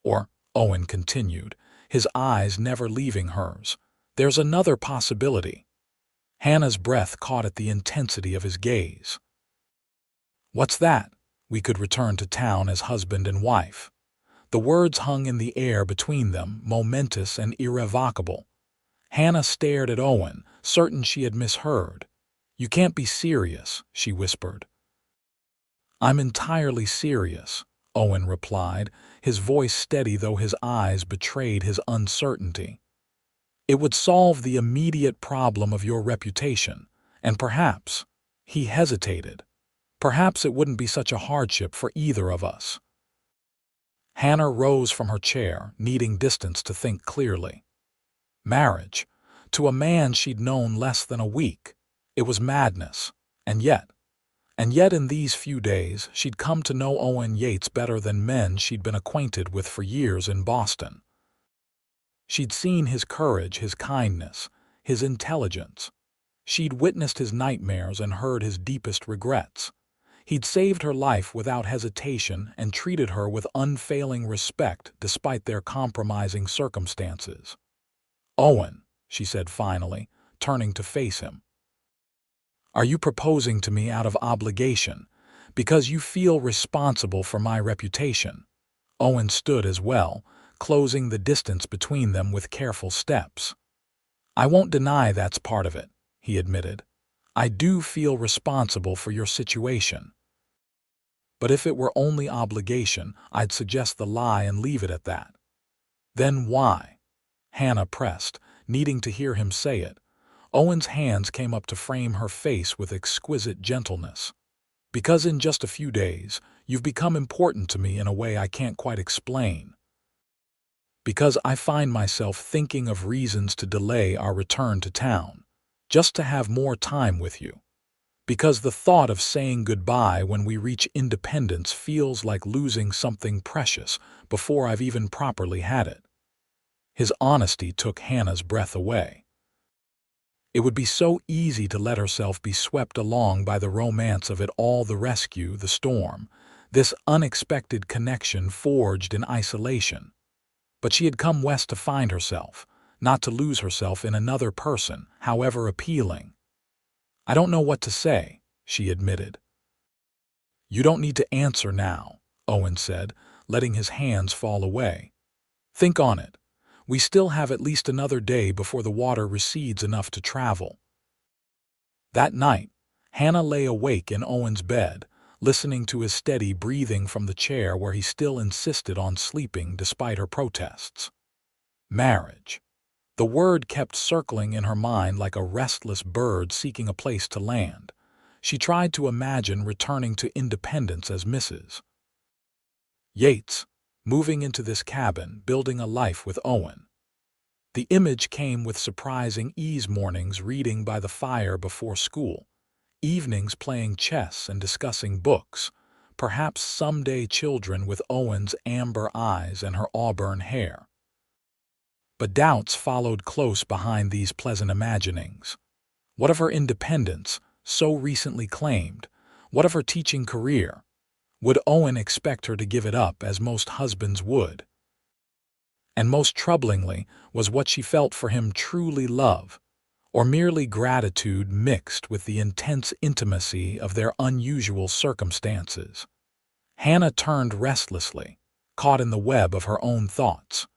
Speaker 1: "Or," Owen continued, his eyes never leaving hers, "there's another possibility." Hannah's breath caught at the intensity of his gaze. "What's that?" "We could return to town as husband and wife." The words hung in the air between them, momentous and irrevocable. Hannah stared at Owen, certain she had misheard. "You can't be serious," she whispered. "I'm entirely serious," Owen replied, his voice steady though his eyes betrayed his uncertainty. "It would solve the immediate problem of your reputation, and perhaps," he hesitated, "perhaps it wouldn't be such a hardship for either of us." Hannah rose from her chair, needing distance to think clearly. Marriage, to a man she'd known less than a week, it was madness, and yet in these few days she'd come to know Owen Yates better than men she'd been acquainted with for years in Boston. She'd seen his courage, his kindness, his intelligence. She'd witnessed his nightmares and heard his deepest regrets. He'd saved her life without hesitation and treated her with unfailing respect despite their compromising circumstances. "Owen," she said finally, turning to face him, "are you proposing to me out of obligation, because you feel responsible for my reputation?" Owen stood as well, closing the distance between them with careful steps. "I won't deny that's part of it," he admitted. "I do feel responsible for your situation. But if it were only obligation, I'd suggest the lie and leave it at that." "Then why?" Hannah pressed, needing to hear him say it. Owen's hands came up to frame her face with exquisite gentleness. "Because in just a few days, you've become important to me in a way I can't quite explain. Because I find myself thinking of reasons to delay our return to town, just to have more time with you. Because the thought of saying goodbye when we reach independence feels like losing something precious before I've even properly had it." His honesty took Hannah's breath away. It would be so easy to let herself be swept along by the romance of it all, the rescue, the storm, this unexpected connection forged in isolation. But she had come west to find herself, not to lose herself in another person, however appealing. "I don't know what to say," she admitted. "You don't need to answer now," Owen said, letting his hands fall away. "Think on it. We still have at least another day before the water recedes enough to travel." That night, Hannah lay awake in Owen's bed, listening to his steady breathing from the chair where he still insisted on sleeping despite her protests. Marriage. The word kept circling in her mind like a restless bird seeking a place to land. She tried to imagine returning to independence as Mrs. Yates, moving into this cabin, building a life with Owen. The image came with surprising ease: mornings reading by the fire before school, evenings playing chess and discussing books, perhaps someday children with Owen's amber eyes and her auburn hair. But doubts followed close behind these pleasant imaginings. What of her independence, so recently claimed? What of her teaching career? Would Owen expect her to give it up as most husbands would? And most troublingly was what she felt for him truly love, or merely gratitude mixed with the intense intimacy of their unusual circumstances. Hannah turned restlessly, caught in the web of her own thoughts.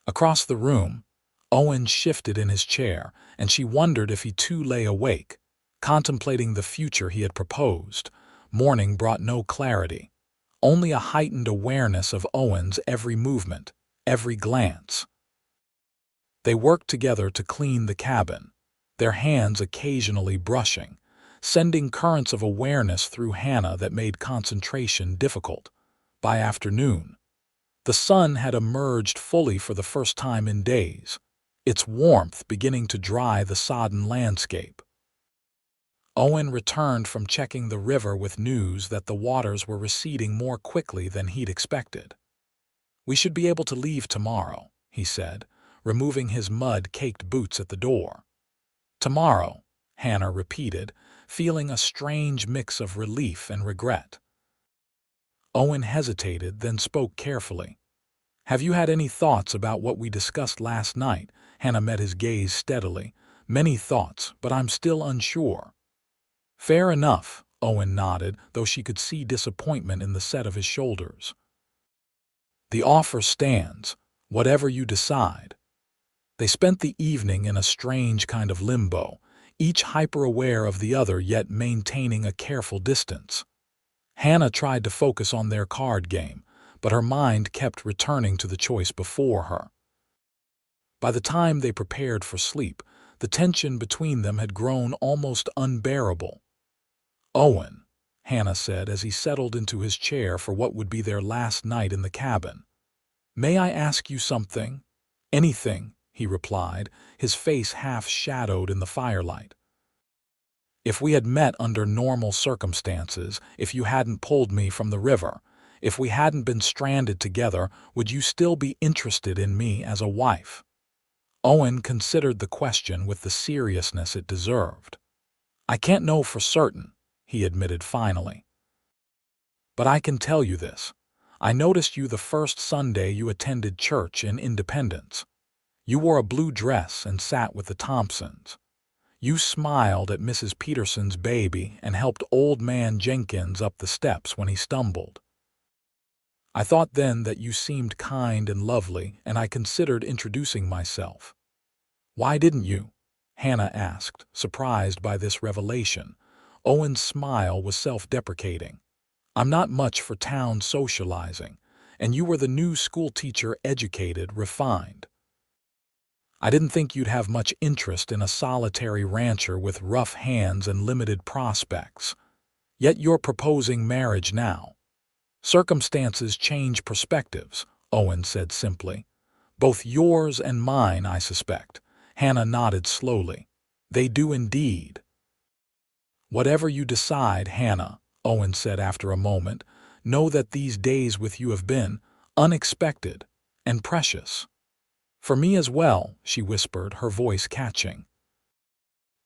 Speaker 1: Across the room, Owen shifted in his chair, and she wondered if he too lay awake, contemplating the future he had proposed. Morning brought no clarity, only a heightened awareness of Owen's every movement, every glance. They worked together to clean the cabin, their hands occasionally brushing, sending currents of awareness through Hannah that made concentration difficult. By afternoon, the sun had emerged fully for the first time in days, its warmth beginning to dry the sodden landscape. Owen returned from checking the river with news that the waters were receding more quickly than he'd expected. "We should be able to leave tomorrow," he said, removing his mud-caked boots at the door. "Tomorrow," Hannah repeated, feeling a strange mix of relief and regret. Owen hesitated, then spoke carefully. "Have you had any thoughts about what we discussed last night?" Hannah met his gaze steadily. "Many thoughts, but I'm still unsure." "Fair enough," Owen nodded, though she could see disappointment in the set of his shoulders. "The offer stands, whatever you decide." They spent the evening in a strange kind of limbo, each hyper-aware of the other yet maintaining a careful distance. Hannah tried to focus on their card game, but her mind kept returning to the choice before her. By the time they prepared for sleep, the tension between them had grown almost unbearable. "Owen," Hannah said as he settled into his chair for what would be their last night in the cabin, "may I ask you something?" "Anything," he replied, his face half-shadowed in the firelight. "If we had met under normal circumstances, if you hadn't pulled me from the river, if we hadn't been stranded together, would you still be interested in me as a wife?" Owen considered the question with the seriousness it deserved. "I can't know for certain," he admitted finally. "But I can tell you this. I noticed you the first Sunday you attended church in Independence. You wore a blue dress and sat with the Thompsons. You smiled at Mrs. Peterson's baby and helped old man Jenkins up the steps when he stumbled. I thought then that you seemed kind and lovely, and I considered introducing myself." "Why didn't you?" Hannah asked, surprised by this revelation. Owen's smile was self-deprecating. "I'm not much for town socializing, and you were the new schoolteacher, educated, refined. I didn't think you'd have much interest in a solitary rancher with rough hands and limited prospects. Yet you're proposing marriage now." "Circumstances change perspectives," Owen said simply. "Both yours and mine, I suspect." Hannah nodded slowly. "They do indeed." "Whatever you decide, Hannah," Owen said after a moment, "know that these days with you have been unexpected and precious." "For me as well," she whispered, her voice catching.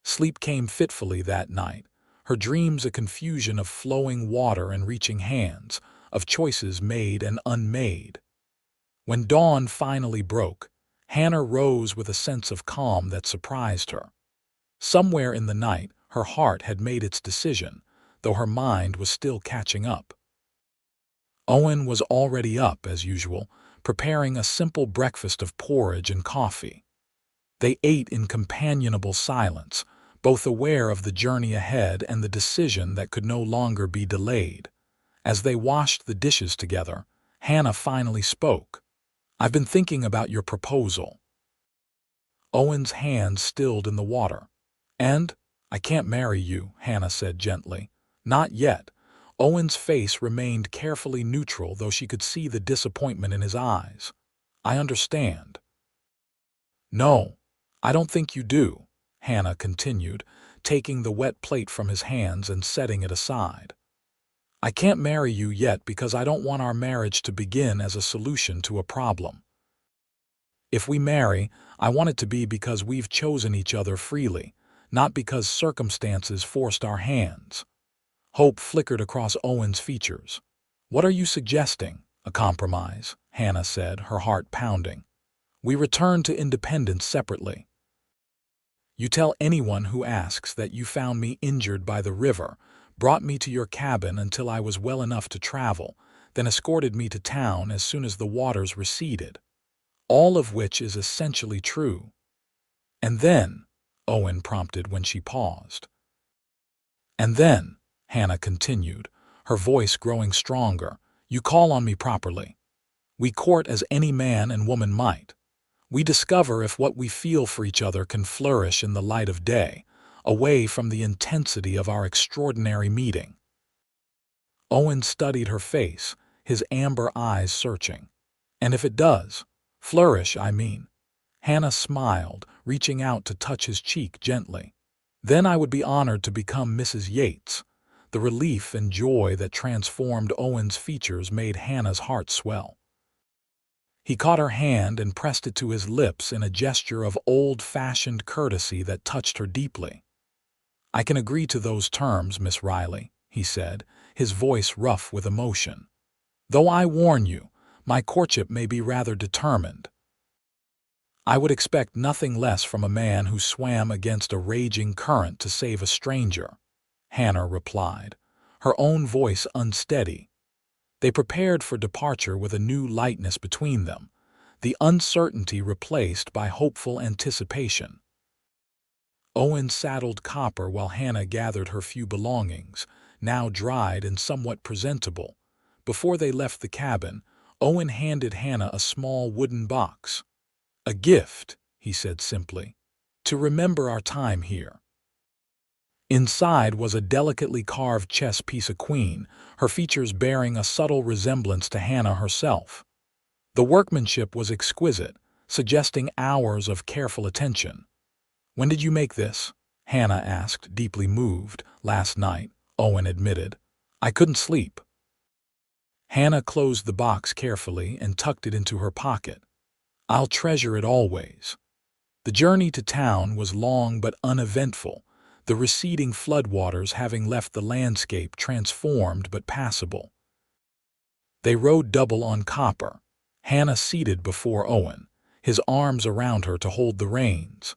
Speaker 1: Sleep came fitfully that night, her dreams a confusion of flowing water and reaching hands, of choices made and unmade. When dawn finally broke, Hannah rose with a sense of calm that surprised her. Somewhere in the night, her heart had made its decision, though her mind was still catching up. Owen was already up, as usual, preparing a simple breakfast of porridge and coffee. They ate in companionable silence, both aware of the journey ahead and the decision that could no longer be delayed. As they washed the dishes together, Hannah finally spoke. "I've been thinking about your proposal." Owen's hands stilled in the water. "And? I can't marry you," Hannah said gently. "Not yet." Owen's face remained carefully neutral, though she could see the disappointment in his eyes. "I understand." "No, I don't think you do," Hannah continued, taking the wet plate from his hands and setting it aside. "I can't marry you yet because I don't want our marriage to begin as a solution to a problem. If we marry, I want it to be because we've chosen each other freely, not because circumstances forced our hands." Hope flickered across Owen's features. "What are you suggesting?" "A compromise," Hannah said, her heart pounding. "We return to Independence separately. You tell anyone who asks that you found me injured by the river, brought me to your cabin until I was well enough to travel, then escorted me to town as soon as the waters receded. All of which is essentially true. And then," Owen prompted when she paused. "And then," Hannah continued, her voice growing stronger, "you call on me properly. We court as any man and woman might. We discover if what we feel for each other can flourish in the light of day, away from the intensity of our extraordinary meeting." Owen studied her face, his amber eyes searching. "And if it does, flourish, I mean." Hannah smiled, reaching out to touch his cheek gently. "Then I would be honored to become Mrs. Yates." The relief and joy that transformed Owen's features made Hannah's heart swell. He caught her hand and pressed it to his lips in a gesture of old-fashioned courtesy that touched her deeply. "I can agree to those terms, Miss Riley," he said, his voice rough with emotion. "Though I warn you, my courtship may be rather determined." "I would expect nothing less from a man who swam against a raging current to save a stranger," Hannah replied, her own voice unsteady. They prepared for departure with a new lightness between them, the uncertainty replaced by hopeful anticipation. Owen saddled Copper while Hannah gathered her few belongings, now dried and somewhat presentable. Before they left the cabin, Owen handed Hannah a small wooden box. "A gift," he said simply, "to remember our time here." Inside was a delicately carved chess piece, a queen, her features bearing a subtle resemblance to Hannah herself. The workmanship was exquisite, suggesting hours of careful attention. "When did you make this?" Hannah asked, deeply moved. "Last night," Owen admitted. "I couldn't sleep." Hannah closed the box carefully and tucked it into her pocket. "I'll treasure it always." The journey to town was long but uneventful, the receding floodwaters having left the landscape transformed but passable. They rode double on Copper, Hannah seated before Owen, his arms around her to hold the reins.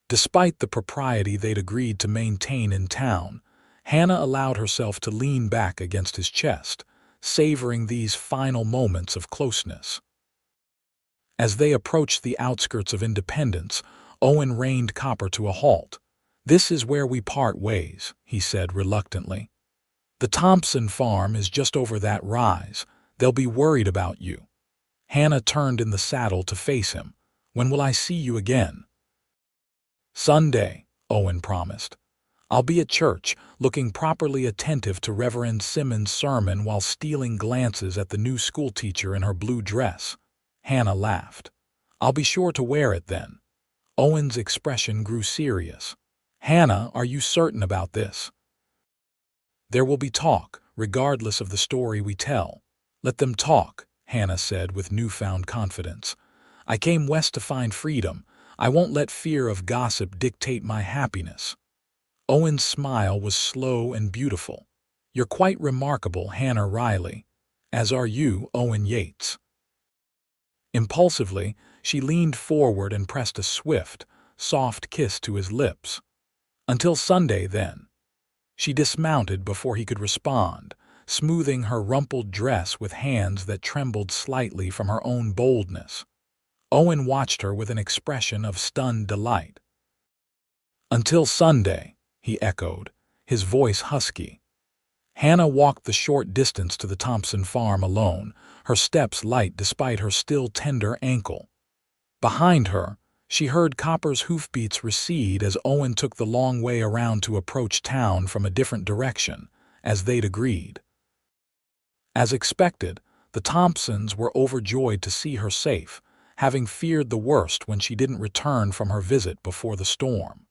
Speaker 1: Despite the propriety they'd agreed to maintain in town, Hannah allowed herself to lean back against his chest, savoring these final moments of closeness. As they approached the outskirts of Independence, Owen reined Copper to a halt. "This is where we part ways," he said reluctantly. "The Thompson farm is just over that rise. They'll be worried about you." Hannah turned in the saddle to face him. "When will I see you again?" "Sunday," Owen promised. "I'll be at church, looking properly attentive to Reverend Simmons' sermon while stealing glances at the new schoolteacher in her blue dress." Hannah laughed. "I'll be sure to wear it then." Owen's expression grew serious. "Hannah, are you certain about this?" "There will be talk, regardless of the story we tell." "Let them talk," Hannah said with newfound confidence. "I came west to find freedom. I won't let fear of gossip dictate my happiness." Owen's smile was slow and beautiful. "You're quite remarkable, Hannah Riley. As are you, Owen Yates." Impulsively, she leaned forward and pressed a swift, soft kiss to his lips. "Until Sunday, then." She dismounted before he could respond, smoothing her rumpled dress with hands that trembled slightly from her own boldness. Owen watched her with an expression of stunned delight. "Until Sunday," he echoed, his voice husky. Hannah walked the short distance to the Thompson farm alone, her steps light despite her still tender ankle. Behind her, she heard Copper's hoofbeats recede as Owen took the long way around to approach town from a different direction, as they'd agreed. As expected, the Thompsons were overjoyed to see her safe, having feared the worst when she didn't return from her visit before the storm.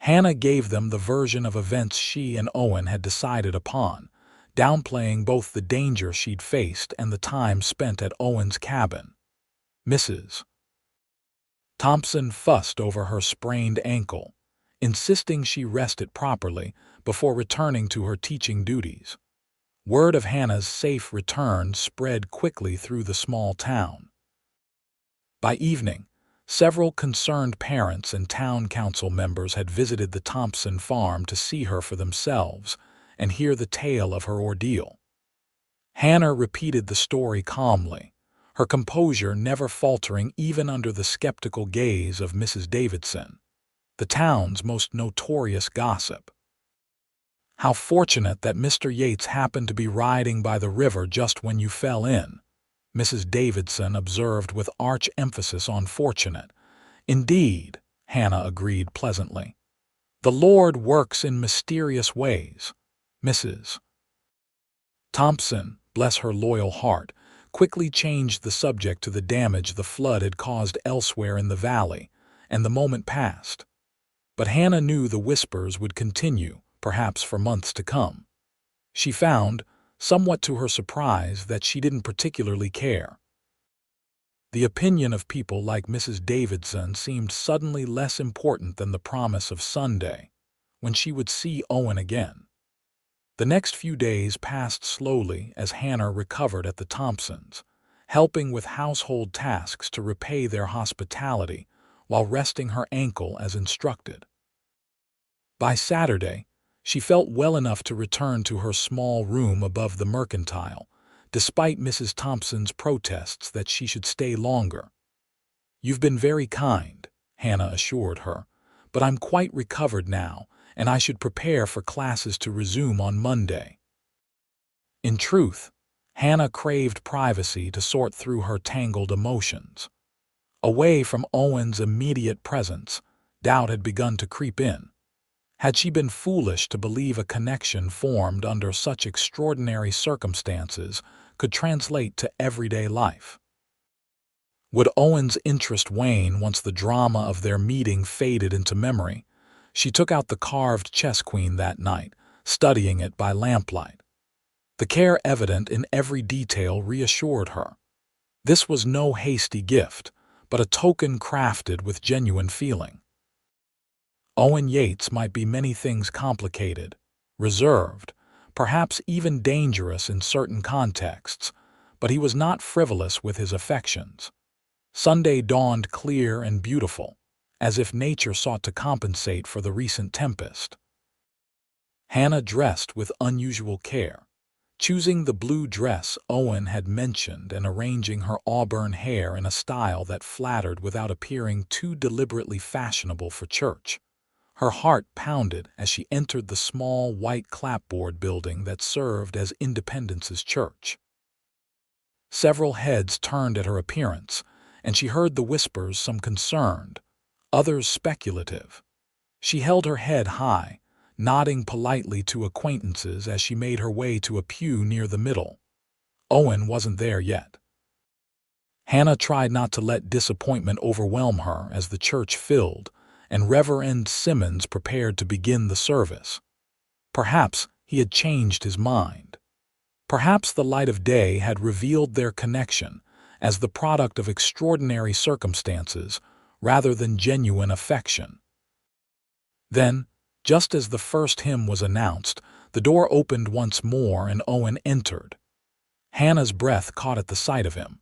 Speaker 1: Hannah gave them the version of events she and Owen had decided upon, downplaying both the danger she'd faced and the time spent at Owen's cabin. Mrs. Thompson fussed over her sprained ankle, insisting she rest it properly before returning to her teaching duties. Word of Hannah's safe return spread quickly through the small town. By evening, several concerned parents and town council members had visited the Thompson farm to see her for themselves and hear the tale of her ordeal. Hannah repeated the story calmly, her composure never faltering even under the skeptical gaze of Mrs. Davidson, the town's most notorious gossip. "How fortunate that Mr. Yates happened to be riding by the river just when you fell in," Mrs. Davidson observed with arch emphasis on fortunate. "Indeed," Hannah agreed pleasantly. "The Lord works in mysterious ways." Mrs. Thompson, bless her loyal heart, quickly changed the subject to the damage the flood had caused elsewhere in the valley, and the moment passed. But Hannah knew the whispers would continue, perhaps for months to come. She found, somewhat to her surprise, that she didn't particularly care. The opinion of people like Mrs. Davidson seemed suddenly less important than the promise of Sunday, when she would see Owen again. The next few days passed slowly as Hannah recovered at the Thompsons, helping with household tasks to repay their hospitality while resting her ankle as instructed. By Saturday, she felt well enough to return to her small room above the Mercantile, despite Mrs. Thompson's protests that she should stay longer. "You've been very kind," Hannah assured her, "but I'm quite recovered now, and I should prepare for classes to resume on Monday." In truth, Hannah craved privacy to sort through her tangled emotions. Away from Owen's immediate presence, doubt had begun to creep in. Had she been foolish to believe a connection formed under such extraordinary circumstances could translate to everyday life? Would Owen's interest wane once the drama of their meeting faded into memory? She took out the carved chess queen that night, studying it by lamplight. The care evident in every detail reassured her. This was no hasty gift, but a token crafted with genuine feeling. Owen Yates might be many things: complicated, reserved, perhaps even dangerous in certain contexts, but he was not frivolous with his affections. Sunday dawned clear and beautiful, as if nature sought to compensate for the recent tempest. Hannah dressed with unusual care, choosing the blue dress Owen had mentioned and arranging her auburn hair in a style that flattered without appearing too deliberately fashionable for church. Her heart pounded as she entered the small white clapboard building that served as Independence's church. Several heads turned at her appearance, and she heard the whispers, some concerned, others speculative. She held her head high, nodding politely to acquaintances as she made her way to a pew near the middle. Owen wasn't there yet. Hannah tried not to let disappointment overwhelm her as the church filled and Reverend Simmons prepared to begin the service. Perhaps he had changed his mind. Perhaps the light of day had revealed their connection as the product of extraordinary circumstances rather than genuine affection. Then, just as the first hymn was announced, the door opened once more and Owen entered. Hannah's breath caught at the sight of him.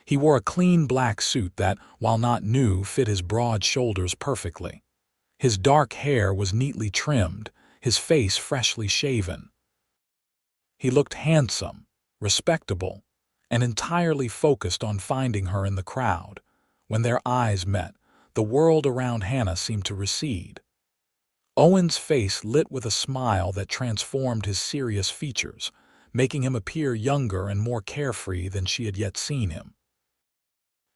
Speaker 1: He wore a clean black suit that, while not new, fit his broad shoulders perfectly. His dark hair was neatly trimmed, his face freshly shaven. He looked handsome, respectable, and entirely focused on finding her in the crowd. When their eyes met, the world around Hannah seemed to recede. Owen's face lit with a smile that transformed his serious features, making him appear younger and more carefree than she had yet seen him.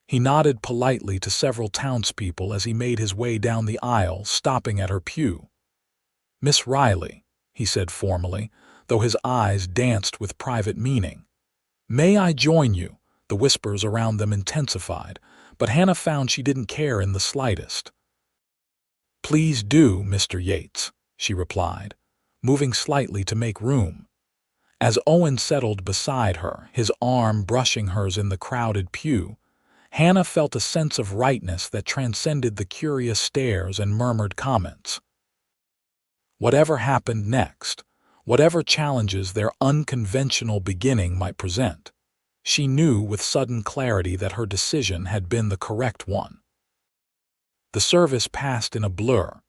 Speaker 1: He nodded politely to several townspeople as he made his way down the aisle, stopping at her pew. "Miss Riley," he said formally, though his eyes danced with private meaning. "May I join you?" The whispers around them intensified, but Hannah found she didn't care in the slightest. "Please do, Mr. Yates," she replied, moving slightly to make room. As Owen settled beside her, his arm brushing hers in the crowded pew, Hannah felt a sense of rightness that transcended the curious stares and murmured comments. Whatever happened next, whatever challenges their unconventional beginning might present, she knew with sudden clarity that her decision had been the correct one. The service passed in a blur,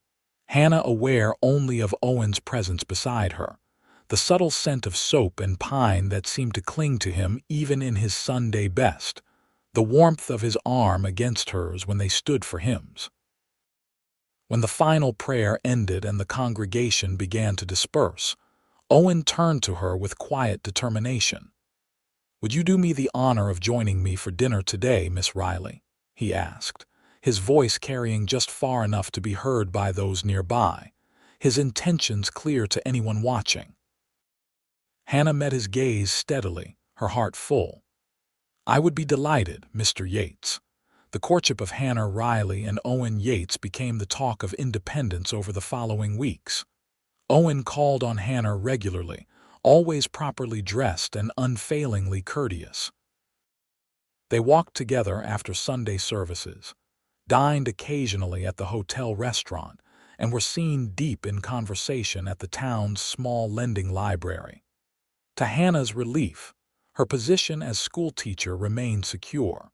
Speaker 1: Hannah aware only of Owen's presence beside her, the subtle scent of soap and pine that seemed to cling to him even in his Sunday best, the warmth of his arm against hers when they stood for hymns. When the final prayer ended and the congregation began to disperse, Owen turned to her with quiet determination. "Would you do me the honor of joining me for dinner today, Miss Riley?" he asked, his voice carrying just far enough to be heard by those nearby, his intentions clear to anyone watching. Hannah met his gaze steadily, her heart full. "I would be delighted, Mr. Yates." The courtship of Hannah Riley and Owen Yates became the talk of Independence over the following weeks. Owen called on Hannah regularly, always properly dressed and unfailingly courteous. They walked together after Sunday services, dined occasionally at the hotel restaurant, and were seen deep in conversation at the town's small lending library. To Hannah's relief, her position as schoolteacher remained secure.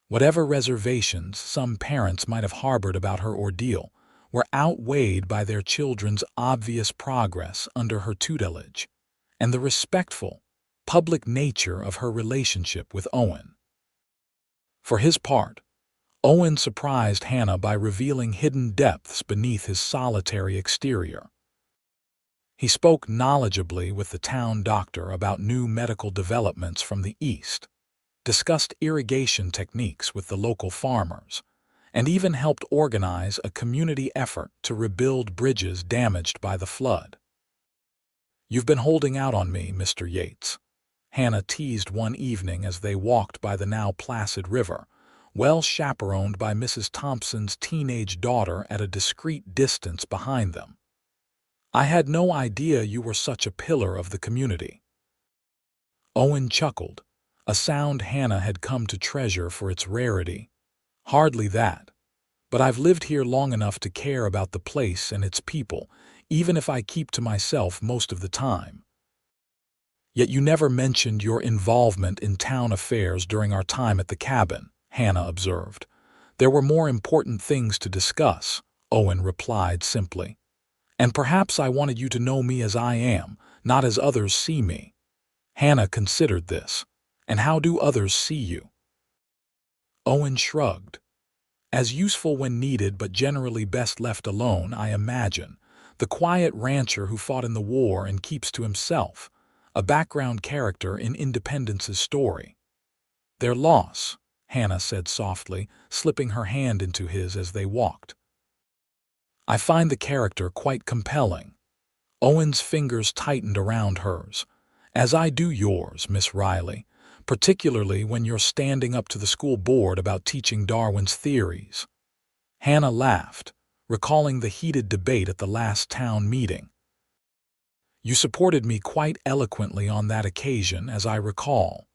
Speaker 1: Whatever reservations some parents might have harbored about her ordeal were outweighed by their children's obvious progress under her tutelage and the respectful, public nature of her relationship with Owen. For his part, Owen surprised Hannah by revealing hidden depths beneath his solitary exterior. He spoke knowledgeably with the town doctor about new medical developments from the East, discussed irrigation techniques with the local farmers, and even helped organize a community effort to rebuild bridges damaged by the flood. "You've been holding out on me, Mr. Yates," Hannah teased one evening as they walked by the now placid river, well chaperoned by Mrs. Thompson's teenage daughter at a discreet distance behind them. "I had no idea you were such a pillar of the community." Owen chuckled, a sound Hannah had come to treasure for its rarity. "Hardly that. But I've lived here long enough to care about the place and its people, even if I keep to myself most of the time." "Yet you never mentioned your involvement in town affairs during our time at the cabin," Hannah observed. "There were more important things to discuss," Owen replied simply. "And perhaps I wanted you to know me as I am, not as others see me." Hannah considered this. "And how do others see you?" Owen shrugged. "As useful when needed, but generally best left alone, I imagine. The quiet rancher who fought in the war and keeps to himself, a background character in Independence's story." "Their loss," Hannah said softly, slipping her hand into his as they walked. "I find the character quite compelling." Owen's fingers tightened around hers. "As I do yours, Miss Riley, particularly when you're standing up to the school board about teaching Darwin's theories." Hannah laughed, recalling the heated debate at the last town meeting. "You supported me quite eloquently on that occasion, as I recall."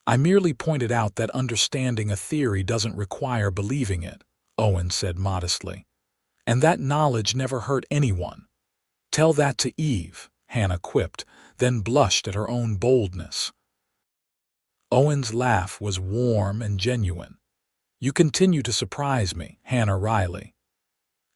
Speaker 1: "I merely pointed out that understanding a theory doesn't require believing it," Owen said modestly. "And that knowledge never hurt anyone." "Tell that to Eve," Hannah quipped, then blushed at her own boldness. Owen's laugh was warm and genuine. "You continue to surprise me, Hannah Riley."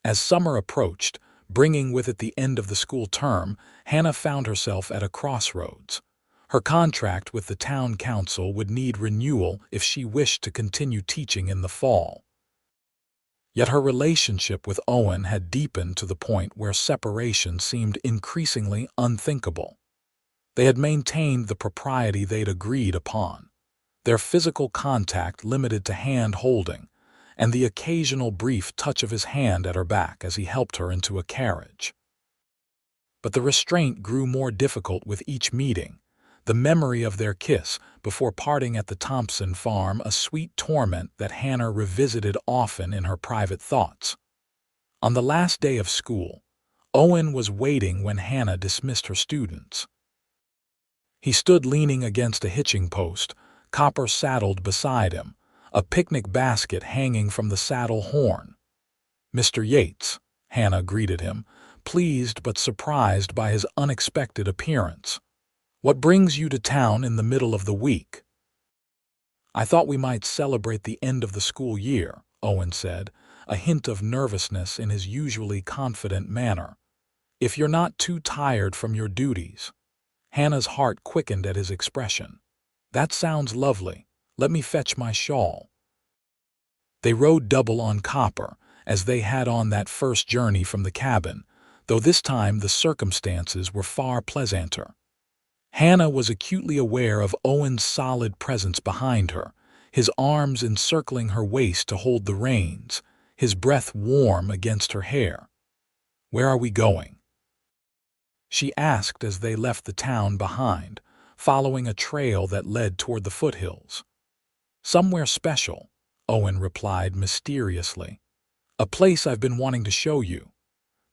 Speaker 1: As summer approached, bringing with it the end of the school term, Hannah found herself at a crossroads. Her contract with the town council would need renewal if she wished to continue teaching in the fall. Yet her relationship with Owen had deepened to the point where separation seemed increasingly unthinkable. They had maintained the propriety they'd agreed upon, their physical contact limited to hand-holding, and the occasional brief touch of his hand at her back as he helped her into a carriage. But the restraint grew more difficult with each meeting, the memory of their kiss before parting at the Thompson farm a sweet torment that Hannah revisited often in her private thoughts. On the last day of school, Owen was waiting when Hannah dismissed her students. He stood leaning against a hitching post, Copper saddled beside him, a picnic basket hanging from the saddle horn. "Mr. Yates," Hannah greeted him, pleased but surprised by his unexpected appearance. "What brings you to town in the middle of the week?" "I thought we might celebrate the end of the school year," Owen said, a hint of nervousness in his usually confident manner. "If you're not too tired from your duties." Hannah's heart quickened at his expression. "That sounds lovely. Let me fetch my shawl." They rode double on Copper, as they had on that first journey from the cabin, though this time the circumstances were far pleasanter. Hannah was acutely aware of Owen's solid presence behind her, his arms encircling her waist to hold the reins, his breath warm against her hair. "Where are we going?" she asked as they left the town behind, following a trail that led toward the foothills. "Somewhere special," Owen replied mysteriously. "A place I've been wanting to show you."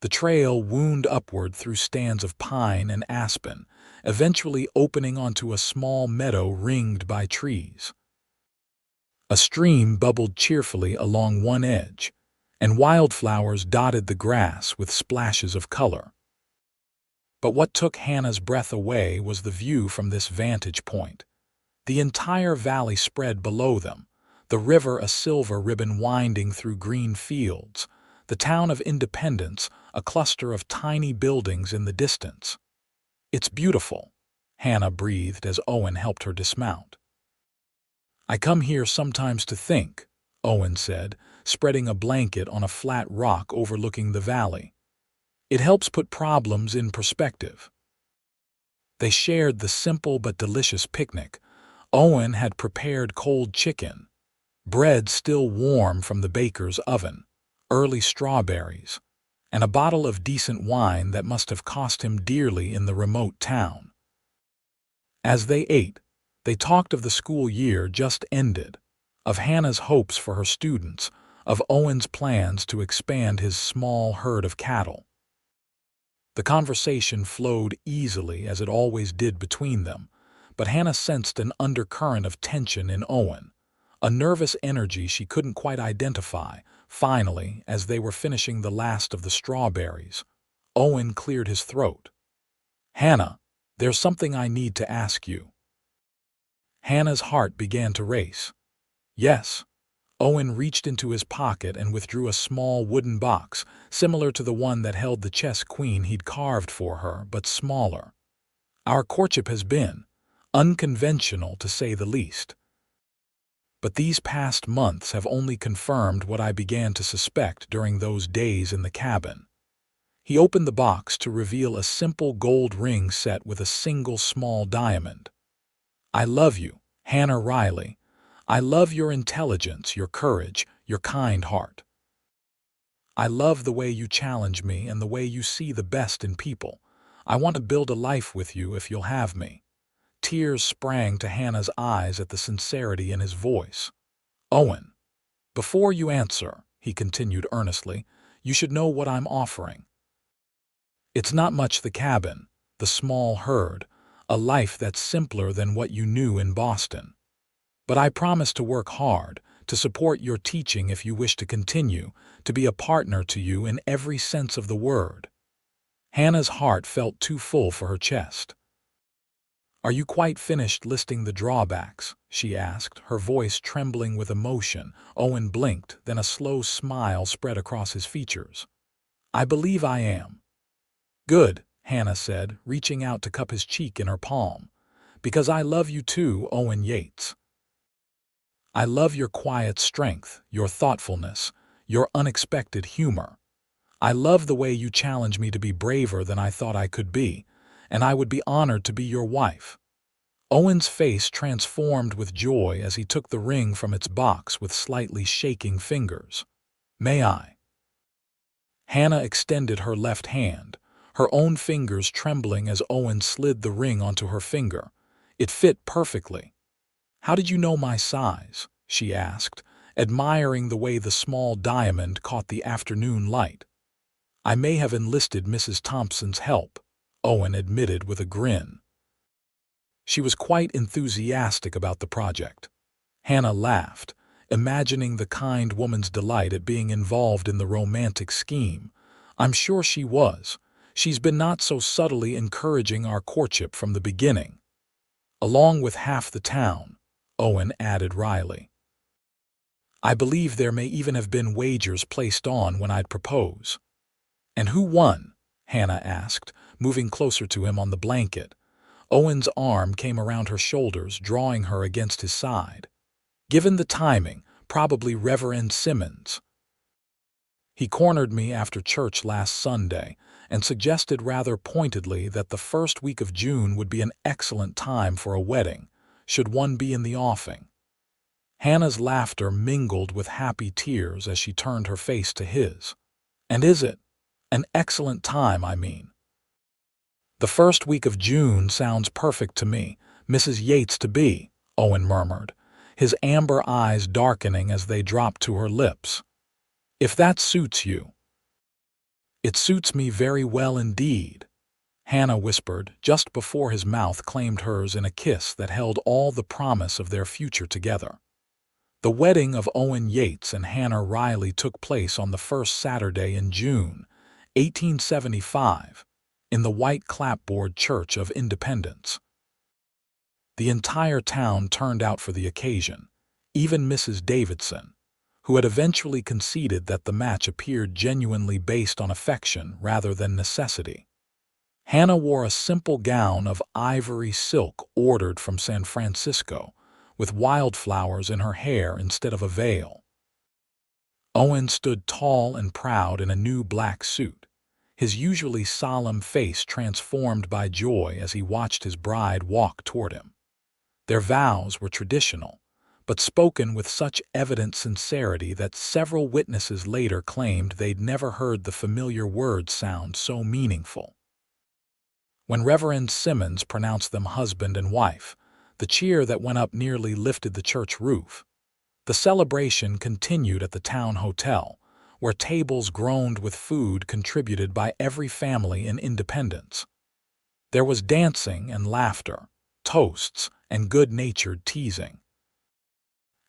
Speaker 1: The trail wound upward through stands of pine and aspen, eventually opening onto a small meadow ringed by trees. A stream bubbled cheerfully along one edge, and wildflowers dotted the grass with splashes of color. But what took Hannah's breath away was the view from this vantage point. The entire valley spread below them, the river a silver ribbon winding through green fields, the town of Independence a cluster of tiny buildings in the distance. "It's beautiful," Hannah breathed as Owen helped her dismount. "I come here sometimes to think," Owen said, spreading a blanket on a flat rock overlooking the valley. "It helps put problems in perspective." They shared the simple but delicious picnic. Owen had prepared cold chicken, bread still warm from the baker's oven, early strawberries, and a bottle of decent wine that must have cost him dearly in the remote town. As they ate, they talked of the school year just ended, of Hannah's hopes for her students, of Owen's plans to expand his small herd of cattle. The conversation flowed easily as it always did between them, but Hannah sensed an undercurrent of tension in Owen, a nervous energy she couldn't quite identify. Finally, as they were finishing the last of the strawberries, Owen cleared his throat. "Hannah, there's something I need to ask you." Hannah's heart began to race. "Yes." Owen reached into his pocket and withdrew a small wooden box, similar to the one that held the chess queen he'd carved for her, but smaller. "Our courtship has been unconventional, to say the least. But these past months have only confirmed what I began to suspect during those days in the cabin." He opened the box to reveal a simple gold ring set with a single small diamond. "I love you, Hannah Riley. I love your intelligence, your courage, your kind heart. I love the way you challenge me and the way you see the best in people. I want to build a life with you if you'll have me." Tears sprang to Hannah's eyes at the sincerity in his voice. "Owen, before you answer," he continued earnestly, "you should know what I'm offering. It's not much the cabin, the small herd, a life that's simpler than what you knew in Boston. But I promise to work hard, to support your teaching if you wish to continue, to be a partner to you in every sense of the word." Hannah's heart felt too full for her chest. "Are you quite finished listing the drawbacks?" she asked, her voice trembling with emotion. Owen blinked, then a slow smile spread across his features. "I believe I am." "Good," Hannah said, reaching out to cup his cheek in her palm. "Because I love you too, Owen Yates. I love your quiet strength, your thoughtfulness, your unexpected humor. I love the way you challenge me to be braver than I thought I could be, and I would be honored to be your wife." Owen's face transformed with joy as he took the ring from its box with slightly shaking fingers. "May I?" Hannah extended her left hand, her own fingers trembling as Owen slid the ring onto her finger. It fit perfectly. "How did you know my size?" she asked, admiring the way the small diamond caught the afternoon light. "I may have enlisted Mrs. Thompson's help," Owen admitted with a grin. She was quite enthusiastic about the project. Hannah laughed, imagining the kind woman's delight at being involved in the romantic scheme. "I'm sure she was. She's been not so subtly encouraging our courtship from the beginning." "Along with half the town," Owen added wryly. "I believe there may even have been wagers placed on when I'd propose." "And who won?" Hannah asked, moving closer to him on the blanket. Owen's arm came around her shoulders, drawing her against his side. "Given the timing, probably Reverend Simmons. He cornered me after church last Sunday and suggested rather pointedly that the first week of June would be an excellent time for a wedding, should one be in the offing." Hannah's laughter mingled with happy tears as she turned her face to his. "And is it? An excellent time, I mean." "The first week of June sounds perfect to me, Mrs. Yates to be," Owen murmured, his amber eyes darkening as they dropped to her lips. "If that suits you." "It suits me very well indeed," Hannah whispered just before his mouth claimed hers in a kiss that held all the promise of their future together. The wedding of Owen Yates and Hannah Riley took place on the first Saturday in June, 1875, in the white clapboard Church of Independence. The entire town turned out for the occasion, even Mrs. Davidson, who had eventually conceded that the match appeared genuinely based on affection rather than necessity. Hannah wore a simple gown of ivory silk ordered from San Francisco, with wildflowers in her hair instead of a veil. Owen stood tall and proud in a new black suit, his usually solemn face transformed by joy as he watched his bride walk toward him. Their vows were traditional, but spoken with such evident sincerity that several witnesses later claimed they'd never heard the familiar words sound so meaningful. When Reverend Simmons pronounced them husband and wife, the cheer that went up nearly lifted the church roof. The celebration continued at the town hotel, where tables groaned with food contributed by every family in Independence. There was dancing and laughter, toasts, and good-natured teasing.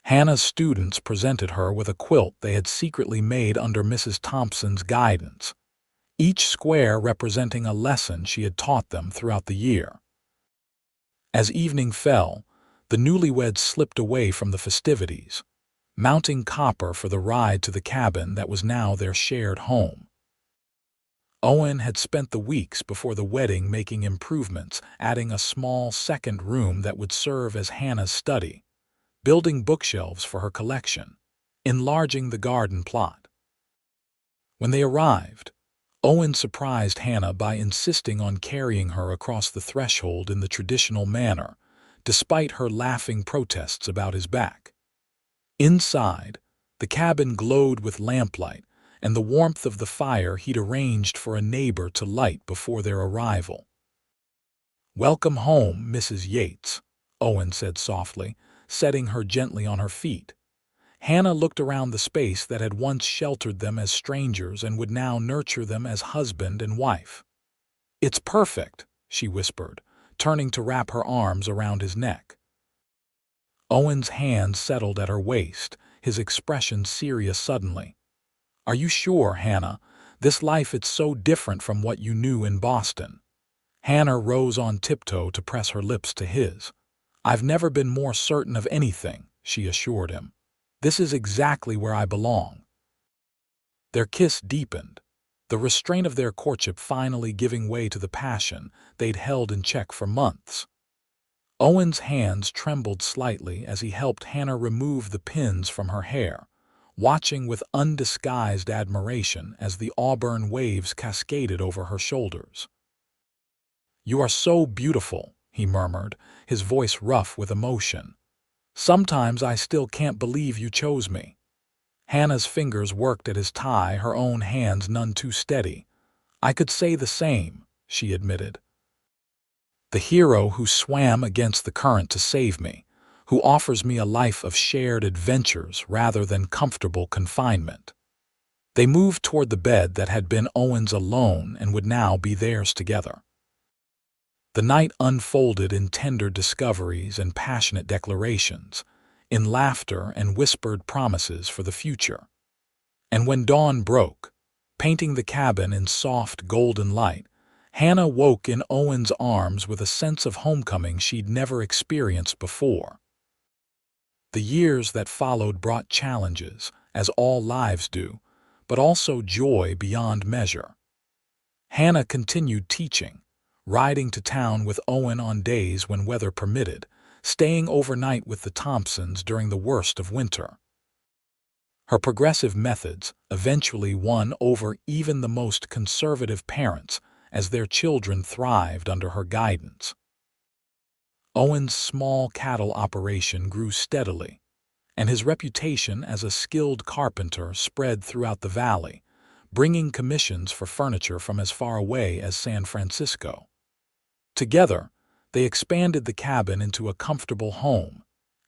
Speaker 1: Hannah's students presented her with a quilt they had secretly made under Mrs. Thompson's guidance, each square representing a lesson she had taught them throughout the year. As evening fell, the newlyweds slipped away from the festivities, mounting copper for the ride to the cabin that was now their shared home. Owen had spent the weeks before the wedding making improvements, adding a small second room that would serve as Hannah's study, building bookshelves for her collection, enlarging the garden plot. When they arrived, Owen surprised Hannah by insisting on carrying her across the threshold in the traditional manner, despite her laughing protests about his back. Inside, the cabin glowed with lamplight and the warmth of the fire he'd arranged for a neighbor to light before their arrival. "Welcome home, Mrs. Yates," Owen said softly, setting her gently on her feet. Hannah looked around the space that had once sheltered them as strangers and would now nurture them as husband and wife. "It's perfect," she whispered, turning to wrap her arms around his neck. Owen's hand settled at her waist, his expression serious suddenly. "Are you sure, Hannah? This life is so different from what you knew in Boston." Hannah rose on tiptoe to press her lips to his. "I've never been more certain of anything," she assured him. "This is exactly where I belong." Their kiss deepened, the restraint of their courtship finally giving way to the passion they'd held in check for months. Owen's hands trembled slightly as he helped Hannah remove the pins from her hair, watching with undisguised admiration as the auburn waves cascaded over her shoulders. "You are so beautiful," he murmured, his voice rough with emotion. "Sometimes I still can't believe you chose me." Hannah's fingers worked at his tie, her own hands none too steady. "I could say the same," she admitted. "The hero who swam against the current to save me, who offers me a life of shared adventures rather than comfortable confinement." They moved toward the bed that had been Owen's alone and would now be theirs together. The night unfolded in tender discoveries and passionate declarations, in laughter and whispered promises for the future. And when dawn broke, painting the cabin in soft golden light, Hannah woke in Owen's arms with a sense of homecoming she'd never experienced before. The years that followed brought challenges, as all lives do, but also joy beyond measure. Hannah continued teaching, riding to town with Owen on days when weather permitted, staying overnight with the Thompsons during the worst of winter. Her progressive methods eventually won over even the most conservative parents as their children thrived under her guidance. Owen's small cattle operation grew steadily, and his reputation as a skilled carpenter spread throughout the valley, bringing commissions for furniture from as far away as San Francisco. Together, they expanded the cabin into a comfortable home,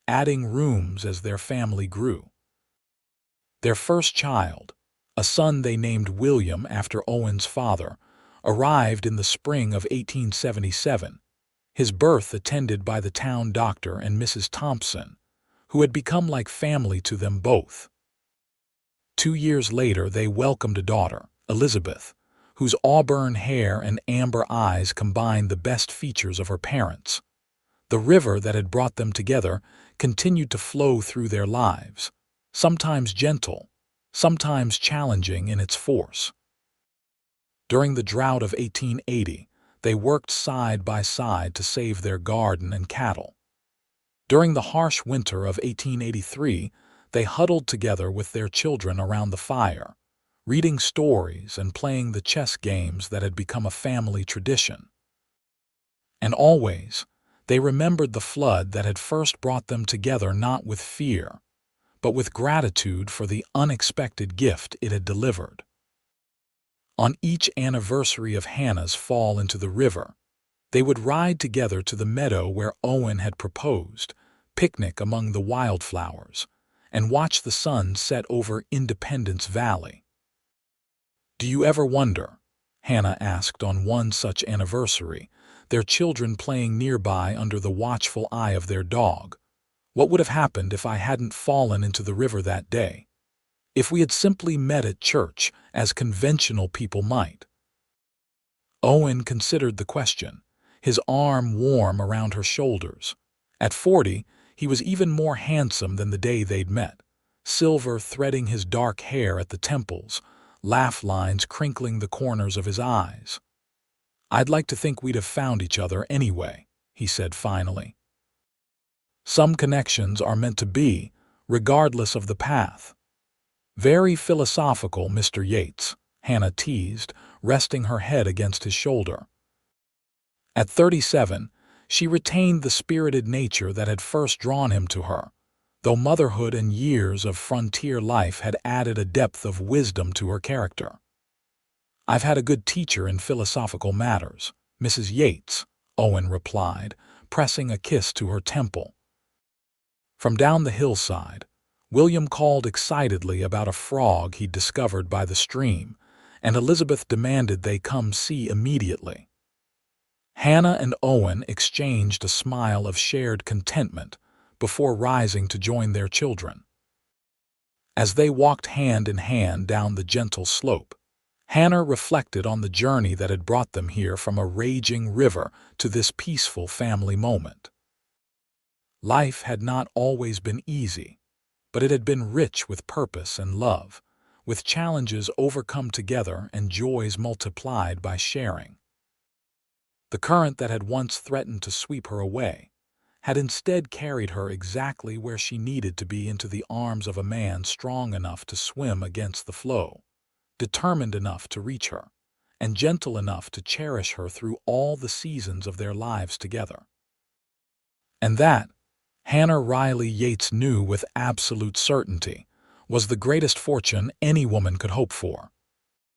Speaker 1: adding rooms as their family grew. Their first child, a son they named William after Owen's father, arrived in the spring of 1877, his birth attended by the town doctor and Mrs. Thompson, who had become like family to them both. 2 years later, they welcomed a daughter, Elizabeth, whose auburn hair and amber eyes combined the best features of her parents. The river that had brought them together continued to flow through their lives, sometimes gentle, sometimes challenging in its force. During the drought of 1880, they worked side by side to save their garden and cattle. During the harsh winter of 1883, they huddled together with their children around the fire, reading stories and playing the chess games that had become a family tradition. And always, they remembered the flood that had first brought them together not with fear, but with gratitude for the unexpected gift it had delivered. On each anniversary of Hannah's fall into the river, they would ride together to the meadow where Owen had proposed, picnic among the wildflowers, and watch the sun set over Independence Valley. "Do you ever wonder," Hannah asked on one such anniversary, their children playing nearby under the watchful eye of their dog. What would have happened if I hadn't fallen into the river that day? If we had simply met at church, as conventional people might? Owen considered the question, his arm warm around her shoulders. At 40, he was even more handsome than the day they'd met, silver threading his dark hair at the temples, laugh lines crinkling the corners of his eyes. "I'd like to think we'd have found each other anyway," he said finally. "Some connections are meant to be, regardless of the path." "Very philosophical, Mr. Yates," Hannah teased, resting her head against his shoulder. At 37, she retained the spirited nature that had first drawn him to her, though motherhood and years of frontier life had added a depth of wisdom to her character. "I've had a good teacher in philosophical matters, Mrs. Yates," Owen replied, pressing a kiss to her temple. From down the hillside, William called excitedly about a frog he'd discovered by the stream, and Elizabeth demanded they come see immediately. Hannah and Owen exchanged a smile of shared contentment before rising to join their children. As they walked hand in hand down the gentle slope, Hannah reflected on the journey that had brought them here from a raging river to this peaceful family moment. Life had not always been easy, but it had been rich with purpose and love, with challenges overcome together and joys multiplied by sharing. The current that had once threatened to sweep her away had instead carried her exactly where she needed to be, into the arms of a man strong enough to swim against the flow, determined enough to reach her, and gentle enough to cherish her through all the seasons of their lives together. And that, Hannah Riley Yates knew with absolute certainty, was the greatest fortune any woman could hope for.